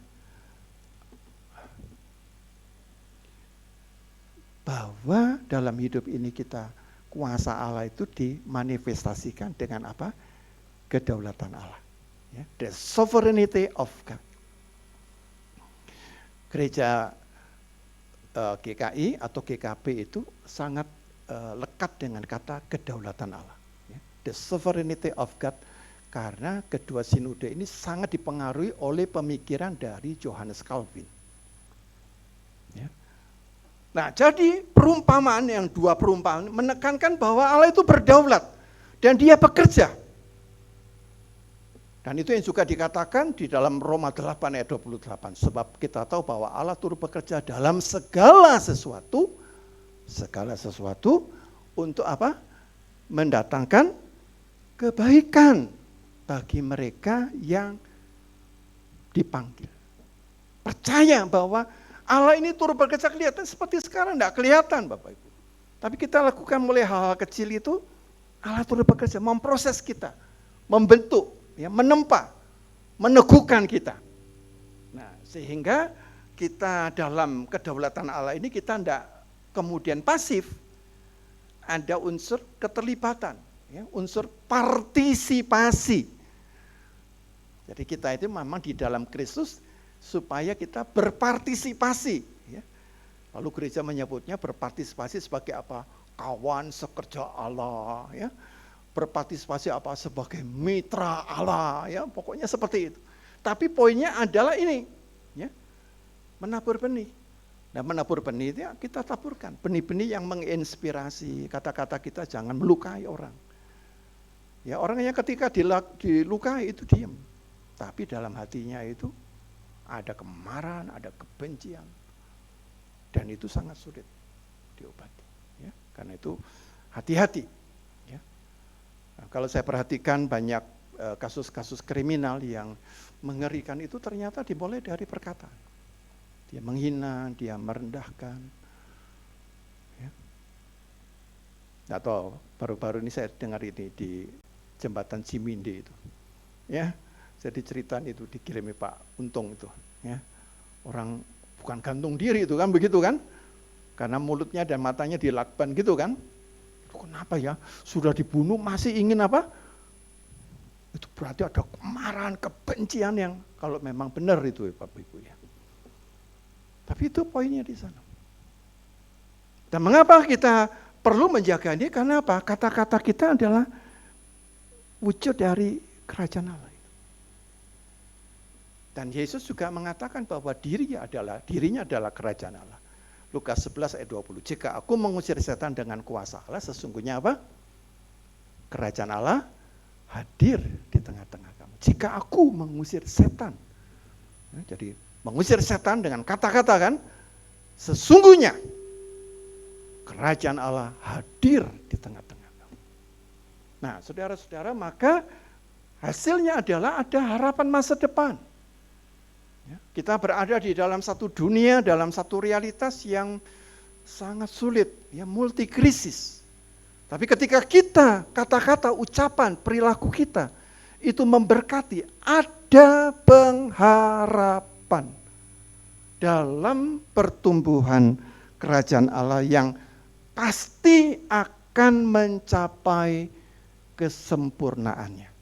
bahwa dalam hidup ini kita kuasa Allah itu dimanifestasikan dengan apa? Kedaulatan Allah. Ya, the sovereignty of God. Gereja GKI atau GKP itu sangat lekat dengan kata kedaulatan Allah. Ya, the sovereignty of God, karena kedua sinode ini sangat dipengaruhi oleh pemikiran dari Johannes Calvin. Ya. Nah, jadi perumpamaan yang dua perumpamaan menekankan bahwa Allah itu berdaulat dan dia bekerja. Dan itu yang juga dikatakan di dalam Roma 8 ayat 28. Sebab kita tahu bahwa Allah turut bekerja dalam segala sesuatu untuk apa? Mendatangkan kebaikan bagi mereka yang dipanggil. Percaya bahwa Allah ini turut bekerja, kelihatan seperti sekarang, tidak kelihatan Bapak Ibu. Tapi kita lakukan mulai hal-hal kecil itu, Allah turut bekerja, memproses kita, membentuk, ya, menempa, meneguhkan kita. Nah, sehingga kita dalam kedaulatan Allah ini kita tidak kemudian pasif, ada unsur keterlibatan, ya, unsur partisipasi. Jadi kita itu memang di dalam Kristus, supaya kita berpartisipasi. Ya. Lalu gereja menyebutnya berpartisipasi sebagai apa? Kawan sekerja Allah. Ya. Berpartisipasi apa? Sebagai mitra Allah. Ya. Pokoknya seperti itu. Tapi poinnya adalah ini. Ya. Menabur benih. Nah, menabur benih itu ya kita taburkan. Benih-benih yang menginspirasi. Kata-kata kita jangan melukai orang. Ya, orang yang ketika dilukai itu diam. Tapi dalam hatinya itu ada kemarahan, ada kebencian, dan itu sangat sulit diobati. Ya, karena itu hati-hati. Ya. Nah, kalau saya perhatikan banyak kasus-kasus kriminal yang mengerikan itu ternyata dimulai dari perkataan. Dia menghina, dia merendahkan. Ya. Atau baru-baru ini saya dengar ini di jembatan Ciminde itu. Ya. Jadi cerita itu dikirimi Pak Untung itu, ya. Orang bukan gantung diri itu kan, begitu kan? Karena mulutnya dan matanya dilakban gitu kan? Itu kenapa ya? Sudah dibunuh masih ingin apa? Itu berarti ada kemarahan, kebencian yang kalau memang benar itu ya Bapak Ibu ya. Tapi itu poinnya di sana. Dan mengapa kita perlu menjaga ini? Karena apa? Kata-kata kita adalah wujud dari kerajaan Allah. Dan Yesus juga mengatakan bahwa dirinya adalah kerajaan Allah. Lukas 11 ayat 20. Jika aku mengusir setan dengan kuasa Allah, sesungguhnya apa? Kerajaan Allah hadir di tengah-tengah kamu. Jika aku mengusir setan. Nah, jadi mengusir setan dengan kata-kata kan, sesungguhnya kerajaan Allah hadir di tengah-tengah kamu. Nah, saudara-saudara, maka hasilnya adalah ada harapan masa depan. Kita berada di dalam satu dunia, dalam satu realitas yang sangat sulit, ya, multi krisis. Tapi ketika kita, kata-kata, ucapan, perilaku kita, itu memberkati, ada pengharapan dalam pertumbuhan kerajaan Allah yang pasti akan mencapai kesempurnaannya.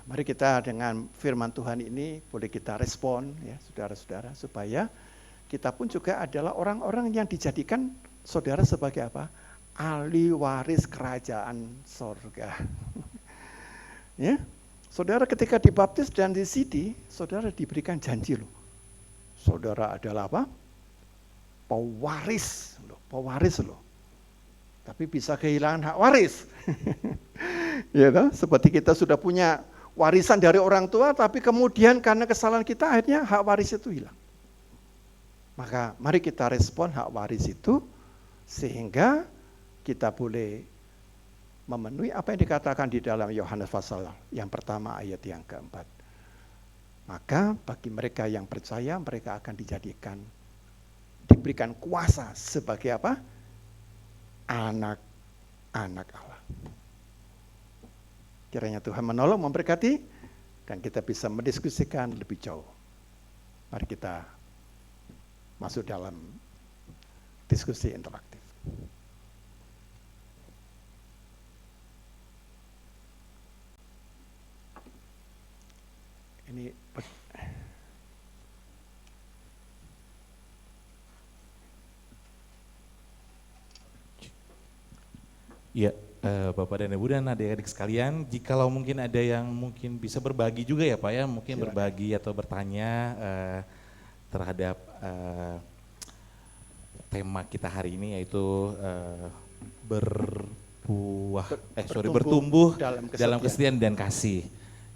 Mari kita dengan firman Tuhan ini boleh kita respon ya saudara-saudara supaya kita pun juga adalah orang-orang yang dijadikan saudara sebagai apa? Ahli waris kerajaan sorga. Ya, saudara ketika dibaptis dan disidi, saudara diberikan janji loh. Saudara adalah apa? Pewaris loh. Tapi bisa kehilangan hak waris. Ya, seperti kita sudah punya warisan dari orang tua, tapi kemudian karena kesalahan kita akhirnya hak waris itu hilang. Maka mari kita respon hak waris itu sehingga kita boleh memenuhi apa yang dikatakan di dalam Yohanes pasal yang pertama ayat yang keempat. Maka bagi mereka yang percaya, mereka akan diberikan kuasa sebagai apa? Anak-anak Allah. Kiranya Tuhan menolong, memberkati, dan kita bisa mendiskusikan lebih jauh. Mari kita masuk dalam diskusi interaktif. Ini Ya, Bapak dan Ibu dan adik-adik sekalian, jikalau mungkin ada yang mungkin bisa berbagi juga ya Pak ya, mungkin Silakan. berbagi atau bertanya terhadap tema kita hari ini yaitu bertumbuh dalam kesetiaan dan kasih.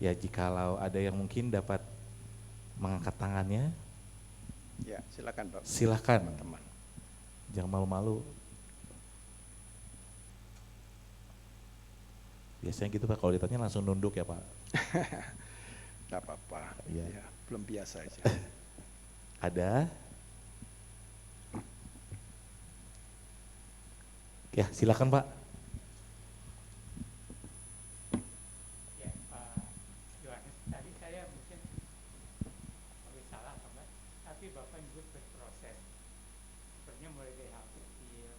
Ya, jikalau ada yang mungkin dapat mengangkat tangannya, ya, silakan Bapak. silakan, Teman-teman. jangan malu-malu. Biasanya gitu Pak, kalau ditanya langsung nunduk ya Pak. Enggak apa-apa. Iya. Ya, belum biasa aja. Ada? Ya, silakan Pak. Ya, Pak Yohanes, tadi saya mungkin lebih salah Pak, tapi Bapak nyebut berproses. Sebenarnya mulai dari hal kecil.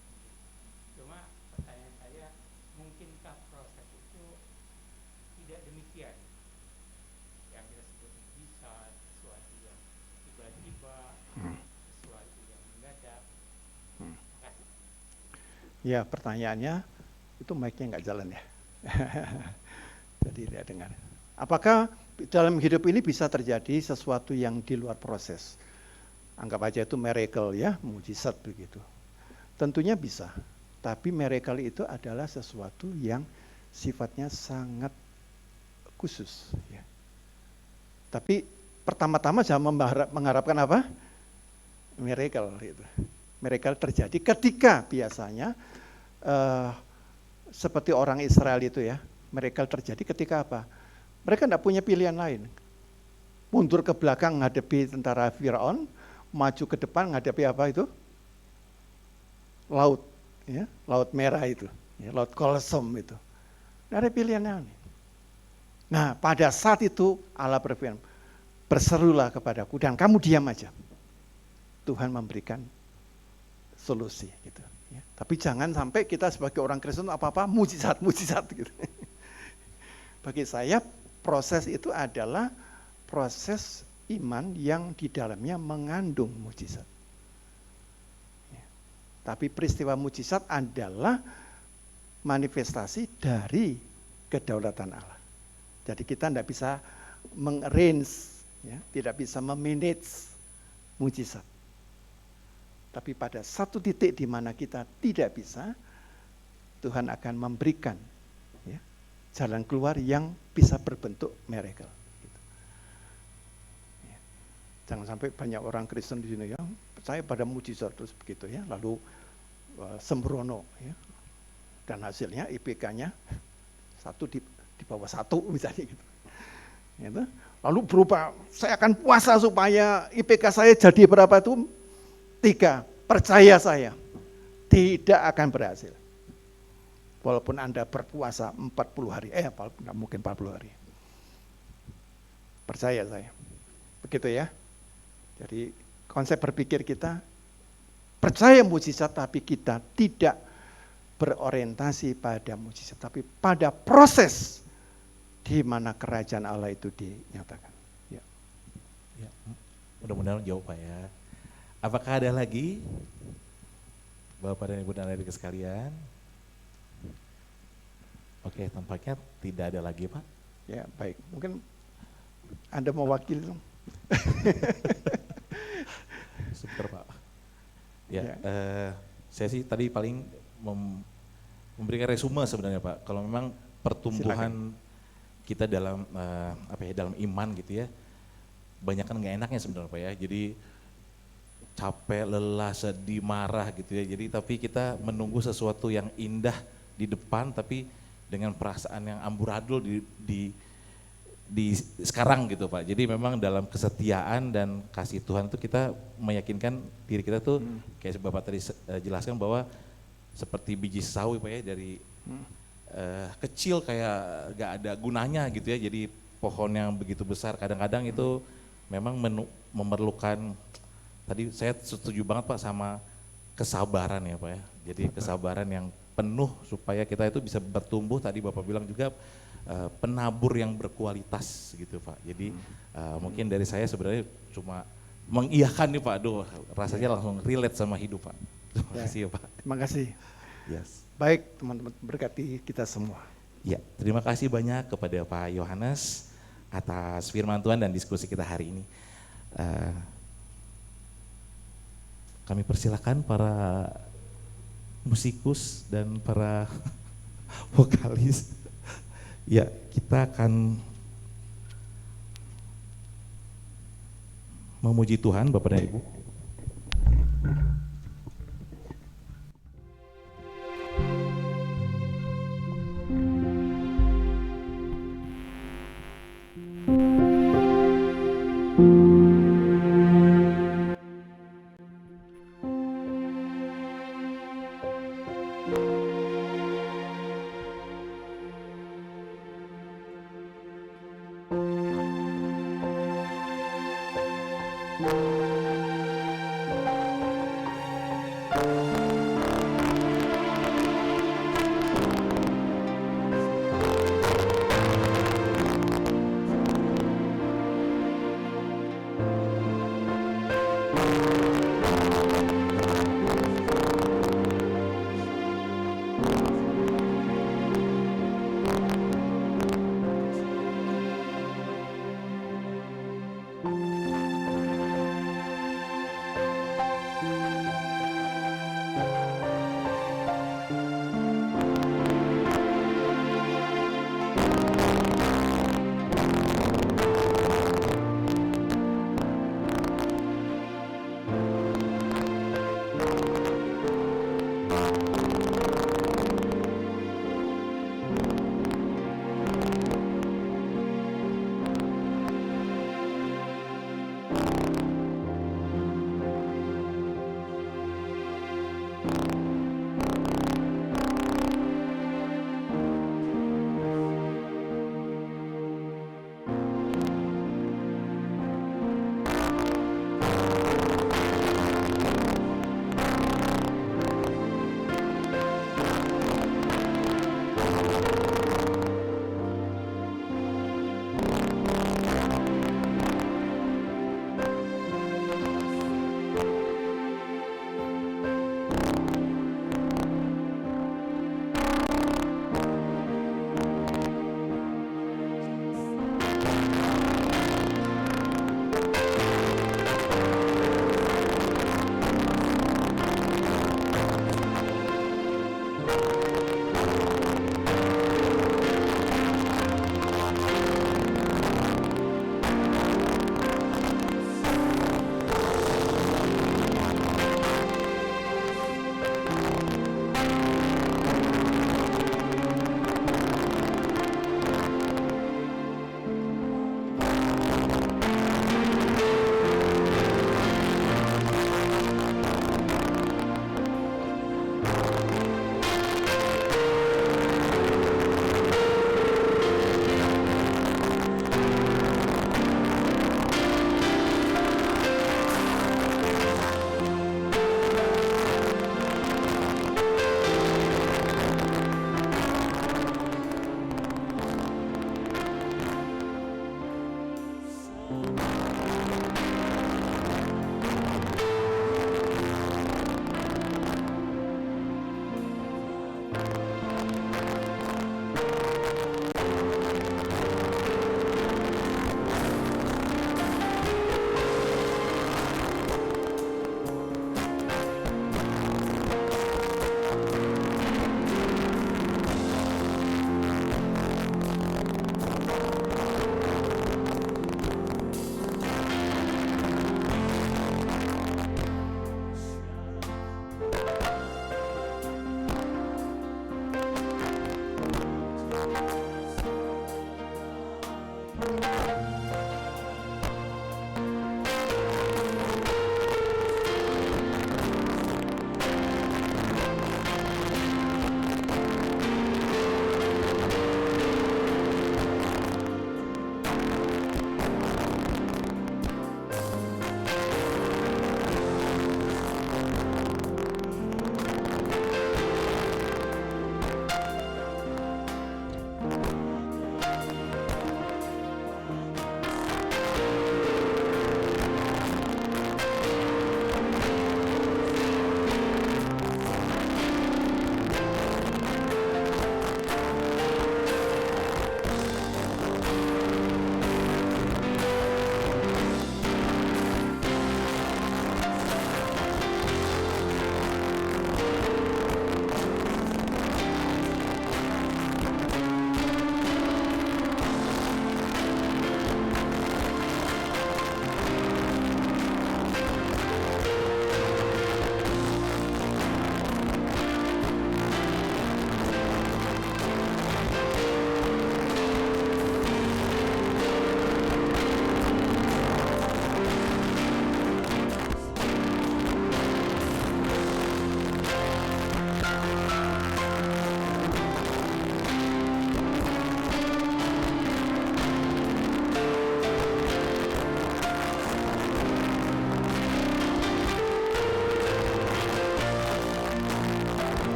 Cuma pertanyaan saya, mungkinkah proses itu tidak demikian? Yang kita sebut bisa sesuatu yang tiba-tiba, sesuatu yang mendadak. Makasih. Ya, pertanyaannya itu mic-nya nggak jalan ya. Jadi tidak dengar. Apakah dalam hidup ini bisa terjadi sesuatu yang di luar proses? Anggap aja itu miracle ya, mujizat begitu. Tentunya bisa. Tapi miracle itu adalah sesuatu yang sifatnya sangat khusus. Ya. Tapi pertama-tama jangan mengharapkan apa? Miracle itu. Miracle terjadi ketika biasanya seperti orang Israel itu ya. Miracle terjadi ketika apa? Mereka tidak punya pilihan lain. Mundur ke belakang menghadapi tentara Firaun, maju ke depan menghadapi apa itu? Laut. Ya, laut merah itu, ya, laut Kolsom itu. Tidak ada pilihannya. Nah, pada saat itu Allah berfirman, berserulah kepadaku dan kamu diam aja. Tuhan memberikan solusi gitu. Ya. Tapi jangan sampai kita sebagai orang Kristen apa-apa mujizat gitu. Bagi saya proses itu adalah proses iman yang di dalamnya mengandung mujizat. Tapi peristiwa mujizat adalah manifestasi dari kedaulatan Allah. Jadi kita tidak bisa mengarrange, ya, tidak bisa memanage mujizat. Tapi pada satu titik di mana kita tidak bisa, Tuhan akan memberikan ya, jalan keluar yang bisa berbentuk miracle. Gitu. Ya. Jangan sampai banyak orang Kristen di sini ya, percaya pada mujizat terus begitu ya, lalu sembrono ya. Dan hasilnya IPK-nya di bawah 1 misalnya gitu. Gitu. Lalu berubah, saya akan puasa supaya IPK saya jadi berapa itu? 3. Percaya saya, tidak akan berhasil. Walaupun Anda berpuasa 40 hari, nggak mungkin 40 hari. Percaya saya. Begitu ya. Jadi konsep berpikir kita, percaya mujizat tapi kita tidak berorientasi pada mujizat, tapi pada proses di mana kerajaan Allah itu dinyatakan. Ya. Ya, mudah-mudahan jawab Pak ya. Apakah ada lagi Bapak dan Ibu dan adik sekalian? Oke, tampaknya tidak ada lagi, Pak. Ya, baik. Mungkin Anda mewakili dong. Sebentar, Pak. Ya, Ya. saya sih tadi paling memberikan resume sebenarnya, Pak. Kalau memang pertumbuhan kita dalam dalam iman gitu ya, banyak kan nggak enaknya sebenarnya, Pak ya. Jadi capek, lelah, sedih, marah gitu ya. Jadi tapi kita menunggu sesuatu yang indah di depan, tapi dengan perasaan yang amburadul di sekarang gitu Pak. Jadi memang dalam kesetiaan dan kasih Tuhan itu kita meyakinkan diri kita tuh kayak Bapak tadi jelaskan bahwa seperti biji sawi Pak ya, dari kecil kayak gak ada gunanya gitu ya, jadi pohon yang begitu besar kadang-kadang itu memang memerlukan, tadi saya setuju banget Pak sama kesabaran ya Pak ya, jadi kesabaran yang penuh supaya kita itu bisa bertumbuh, tadi Bapak bilang juga penabur yang berkualitas gitu Pak. Jadi mungkin dari saya sebenarnya cuma mengiyakan nih Pak, aduh rasanya langsung relate sama hidup Pak. Terima kasih ya Pak. Terima kasih. Yes. Baik teman-teman, berkati kita semua. Ya, terima kasih banyak kepada Pak Yohanes atas firman Tuhan dan diskusi kita hari ini. Kami persilakan para musikus dan para vokalis. Ya, kita akan memuji Tuhan Bapak dan Ibu.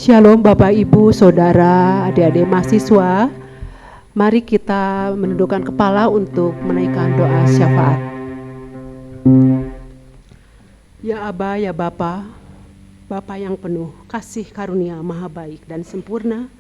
Shalom Bapak Ibu, Saudara, adik-adik mahasiswa. Mari kita menundukkan kepala untuk menaikkan doa syafaat. Ya Aba, ya Bapa, Bapa yang penuh kasih karunia maha baik dan sempurna,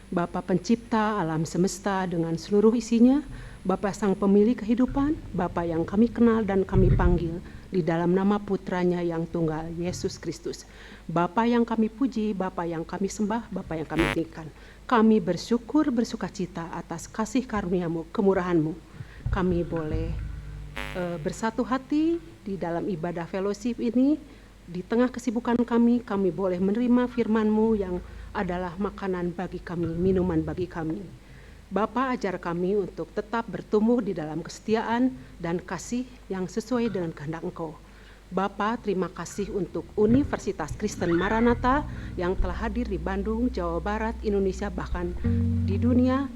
Bapa pencipta alam semesta dengan seluruh isinya, Bapa sang pemilik kehidupan, Bapa yang kami kenal dan kami panggil di dalam nama putranya yang tunggal, Yesus Kristus. Bapa yang kami puji, Bapa yang kami sembah, Bapa yang kami tinggikan. Kami bersyukur, bersukacita atas kasih karunia-Mu, kemurahan-Mu. Kami boleh bersatu hati di dalam ibadah fellowship ini. Di tengah kesibukan kami boleh menerima firman-Mu yang adalah makanan bagi kami, minuman bagi kami. Bapa, ajar kami untuk tetap bertumbuh di dalam kesetiaan dan kasih yang sesuai dengan kehendak Engkau. Bapa, terima kasih untuk Universitas Kristen Maranatha yang telah hadir di Bandung, Jawa Barat, Indonesia, bahkan di dunia.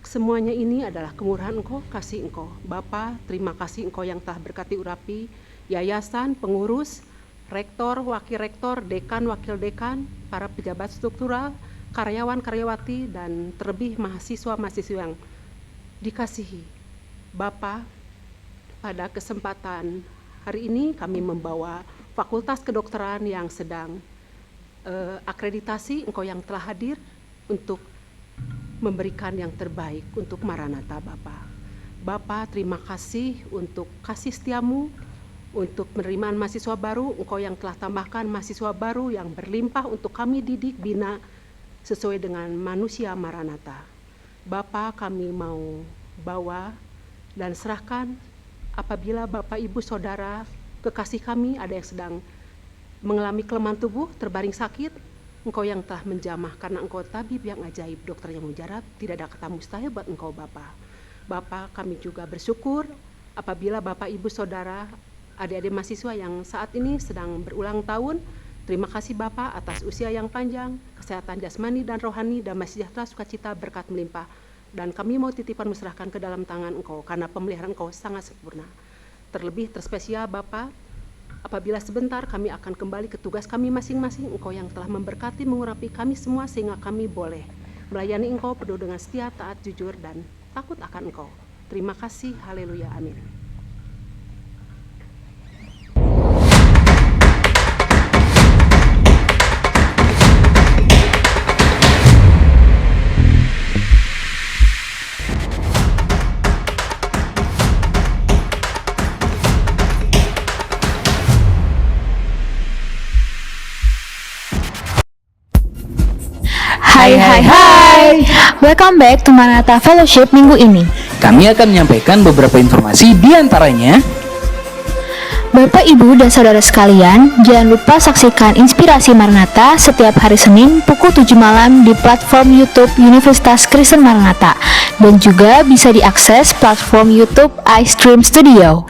Semuanya ini adalah kemurahan Engkau, kasih Engkau. Bapa, terima kasih Engkau yang telah berkati urapi yayasan, pengurus, rektor, wakil rektor, dekan, wakil dekan, para pejabat struktural, karyawan, karyawati, dan terlebih mahasiswa-mahasiswa yang dikasihi. Bapa, pada kesempatan hari ini kami membawa Fakultas Kedokteran yang sedang akreditasi, Engkau yang telah hadir untuk memberikan yang terbaik untuk Maranatha, Bapa. Bapa, terima kasih untuk kasih setiamu, untuk penerimaan mahasiswa baru, Engkau yang telah tambahkan mahasiswa baru yang berlimpah untuk kami didik, bina sesuai dengan manusia Maranatha. Bapa, kami mau bawa dan serahkan apabila Bapak Ibu Saudara kekasih kami ada yang sedang mengalami kelemahan tubuh, terbaring sakit, Engkau yang telah menjamah karena Engkau tabib yang ajaib, dokter yang mujarab, tidak ada kata mustahil buat Engkau Bapa. Bapa, kami juga bersyukur apabila Bapak Ibu Saudara, adik-adik mahasiswa yang saat ini sedang berulang tahun. Terima kasih Bapa atas usia yang panjang, kesehatan jasmani dan rohani, damai sejahtera, sukacita, berkat melimpah dan kami mau titipan menyerahkan ke dalam tangan Engkau, karena pemeliharaan Engkau sangat sempurna. Terlebih terspesial Bapa, apabila sebentar kami akan kembali ke tugas kami masing-masing, Engkau yang telah memberkati mengurapi kami semua sehingga kami boleh melayani Engkau penuh dengan setia, taat, jujur, dan takut akan Engkau. Terima kasih, haleluya, amin. Hai, welcome back to Maranatha Fellowship minggu ini. Kami akan menyampaikan beberapa informasi di antaranya. Bapak, Ibu, dan Saudara sekalian, jangan lupa saksikan Inspirasi Maranatha setiap hari Senin pukul 7 malam di platform YouTube Universitas Kristen Maranatha, dan juga bisa diakses platform YouTube iStream Studio.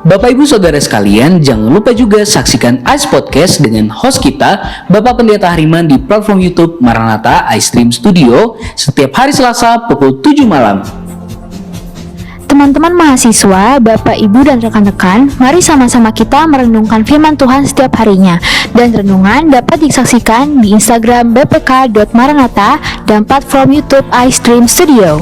Bapak Ibu Saudara sekalian, jangan lupa juga saksikan Ice Podcast dengan host kita, Bapak Pendeta Hariman di platform YouTube Maranatha iStream Studio setiap hari Selasa pukul 7 malam. Teman-teman mahasiswa, Bapak, Ibu, dan rekan-rekan, mari sama-sama kita merenungkan firman Tuhan setiap harinya. Dan renungan dapat disaksikan di Instagram bpk.maranatha dan platform YouTube iStream Studio.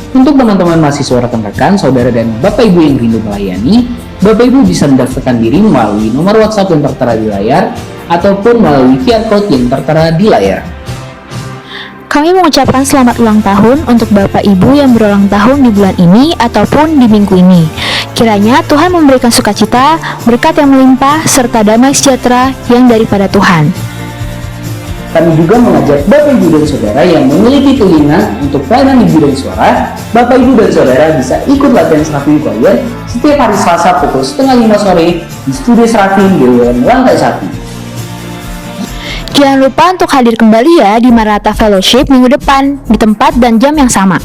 Untuk teman-teman mahasiswa, rekan-rekan, saudara, dan Bapak Ibu yang rindu melayani, Bapak Ibu bisa mendaftarkan diri melalui nomor WhatsApp yang tertera di layar ataupun melalui QR Code yang tertera di layar. Kami mengucapkan selamat ulang tahun untuk Bapak Ibu yang berulang tahun di bulan ini ataupun di minggu ini. Kiranya Tuhan memberikan sukacita, berkat yang melimpah, serta damai sejahtera yang daripada Tuhan. Kami juga mengajak Bapak Ibu dan Saudara yang memiliki keinginan untuk pelayanan di bidang suara. Bapak Ibu dan Saudara bisa ikut latihan Serafim Choir setiap hari Selasa pukul 4:30 sore di Studio Serafim GWM lantai 1. Jangan lupa untuk hadir kembali ya di Maranatha Fellowship minggu depan di tempat dan jam yang sama.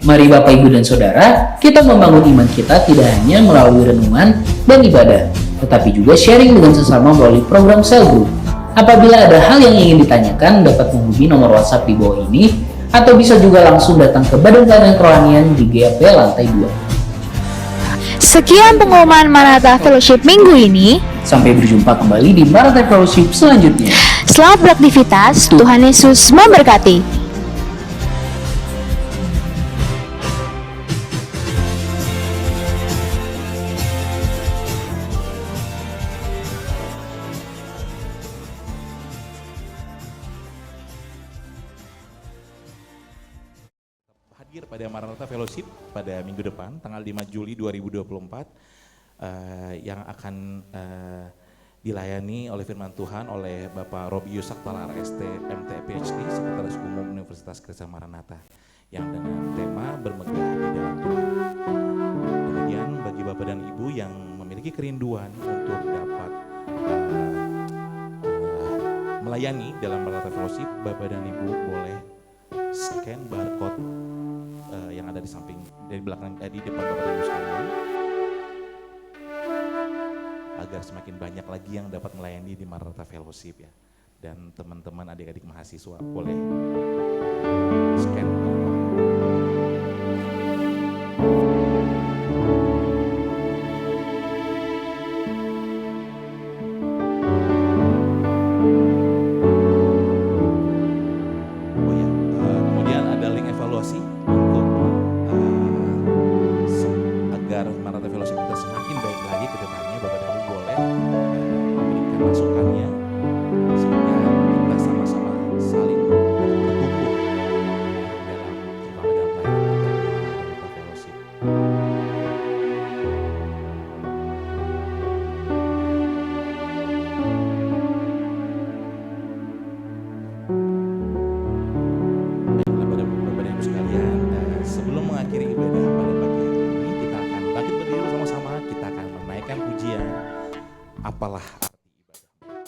Mari Bapak Ibu dan Saudara, kita membangun iman kita tidak hanya melalui renungan dan ibadah, tetapi juga sharing dengan sesama melalui program Cell Group. Apabila ada hal yang ingin ditanyakan, dapat menghubungi nomor WhatsApp di bawah ini, atau bisa juga langsung datang ke Badan Pelayanan Kerohanian di GAP lantai 2. Sekian pengumuman Maranatha Fellowship minggu ini. Sampai berjumpa kembali di Maranatha Fellowship selanjutnya. Selamat beraktivitas, Tuhan Yesus memberkati. Hadir pada Maranatha Fellowship pada minggu depan, tanggal 5 Juli 2024, yang akan dilayani oleh firman Tuhan oleh Bapak Robi Yusak Talar ST MT PhD, Sekretaris Umum Universitas Kristen Maranatha, yang dengan tema bermegah di dalam Tuhan. Kemudian bagi Bapak dan Ibu yang memiliki kerinduan untuk dapat melayani dalam Maranatha Fellowship, Bapak dan Ibu boleh scan barcode yang ada di samping, dari belakang, di depan Bapak Ibu sekalian, agar semakin banyak lagi yang dapat melayani di Maranatha Fellowship ya. Dan teman-teman adik-adik mahasiswa boleh scan. Kemudian ada link evaluasi untuk agar Maranatha Fellowship kita semakin baik lagi ke depannya. Bapak dan Ibu boleh memberikan masukannya sehingga kita sama-sama saling bertumbuh dalam, terutama dalam pelayanan kita di Maranatha Fellowship. Baiklah Bapak dan Ibu sekalian, sebelum mengakhiri ibadah pada pagi hari ini, kita akan bangkit berdiri bersama-sama. Kita akan menaikkan pujian Apalah Arti Ibadah.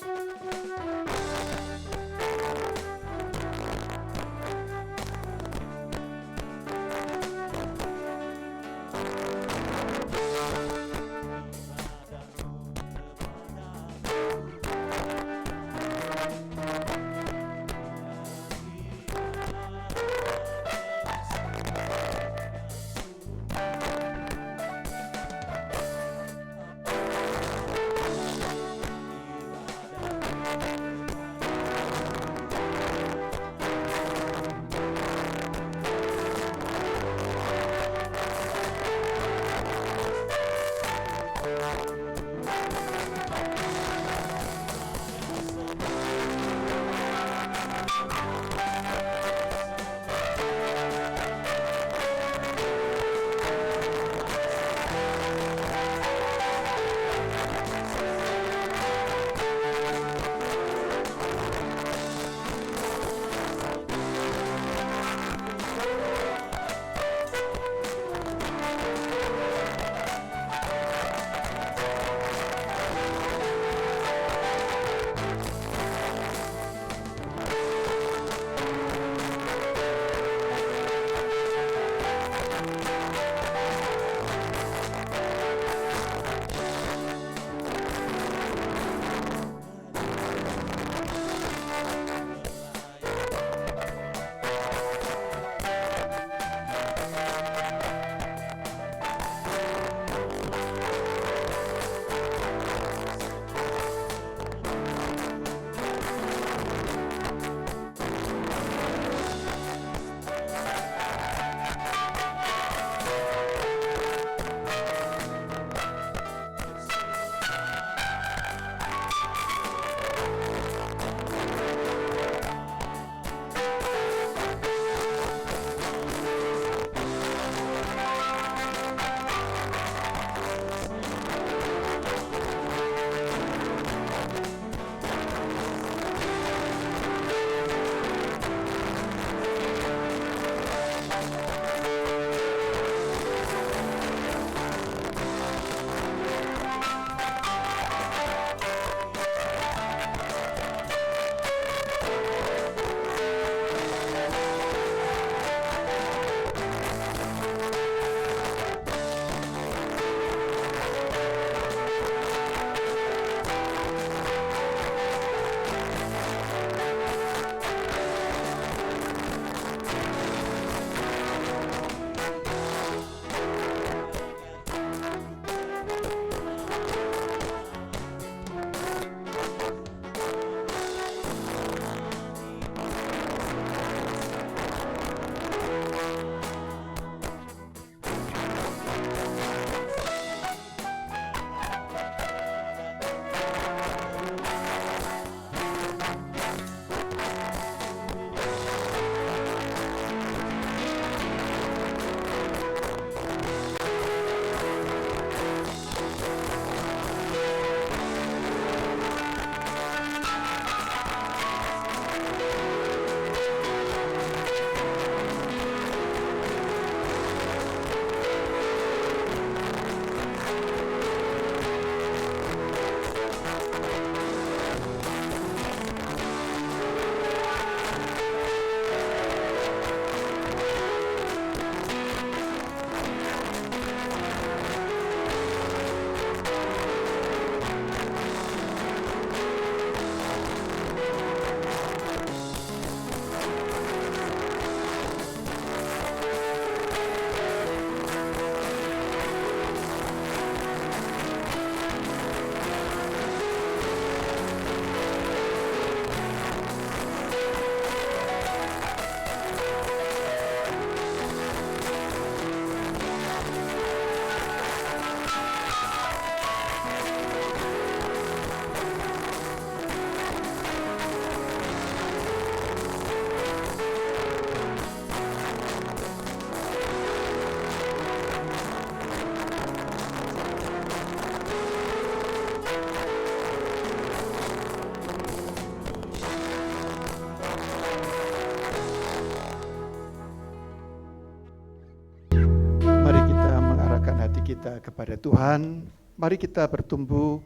kita kepada Tuhan. Mari kita bertumbuh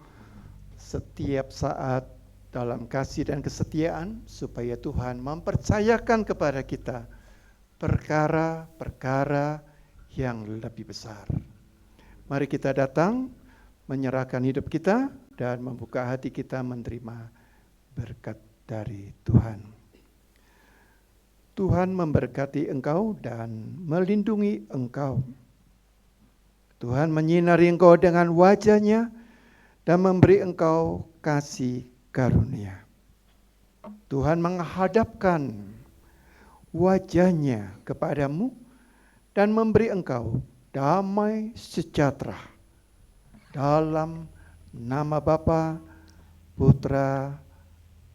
setiap saat dalam kasih dan kesetiaan, supaya Tuhan mempercayakan kepada kita perkara-perkara yang lebih besar. Mari kita datang, menyerahkan hidup kita, dan membuka hati kita menerima berkat dari Tuhan. Tuhan memberkati engkau dan melindungi engkau. Tuhan menyinari engkau dengan wajah-Nya dan memberi engkau kasih karunia. Tuhan menghadapkan wajah-Nya kepadamu dan memberi engkau damai sejahtera. Dalam nama Bapa, Putra,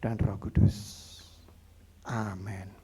dan Roh Kudus. Amin.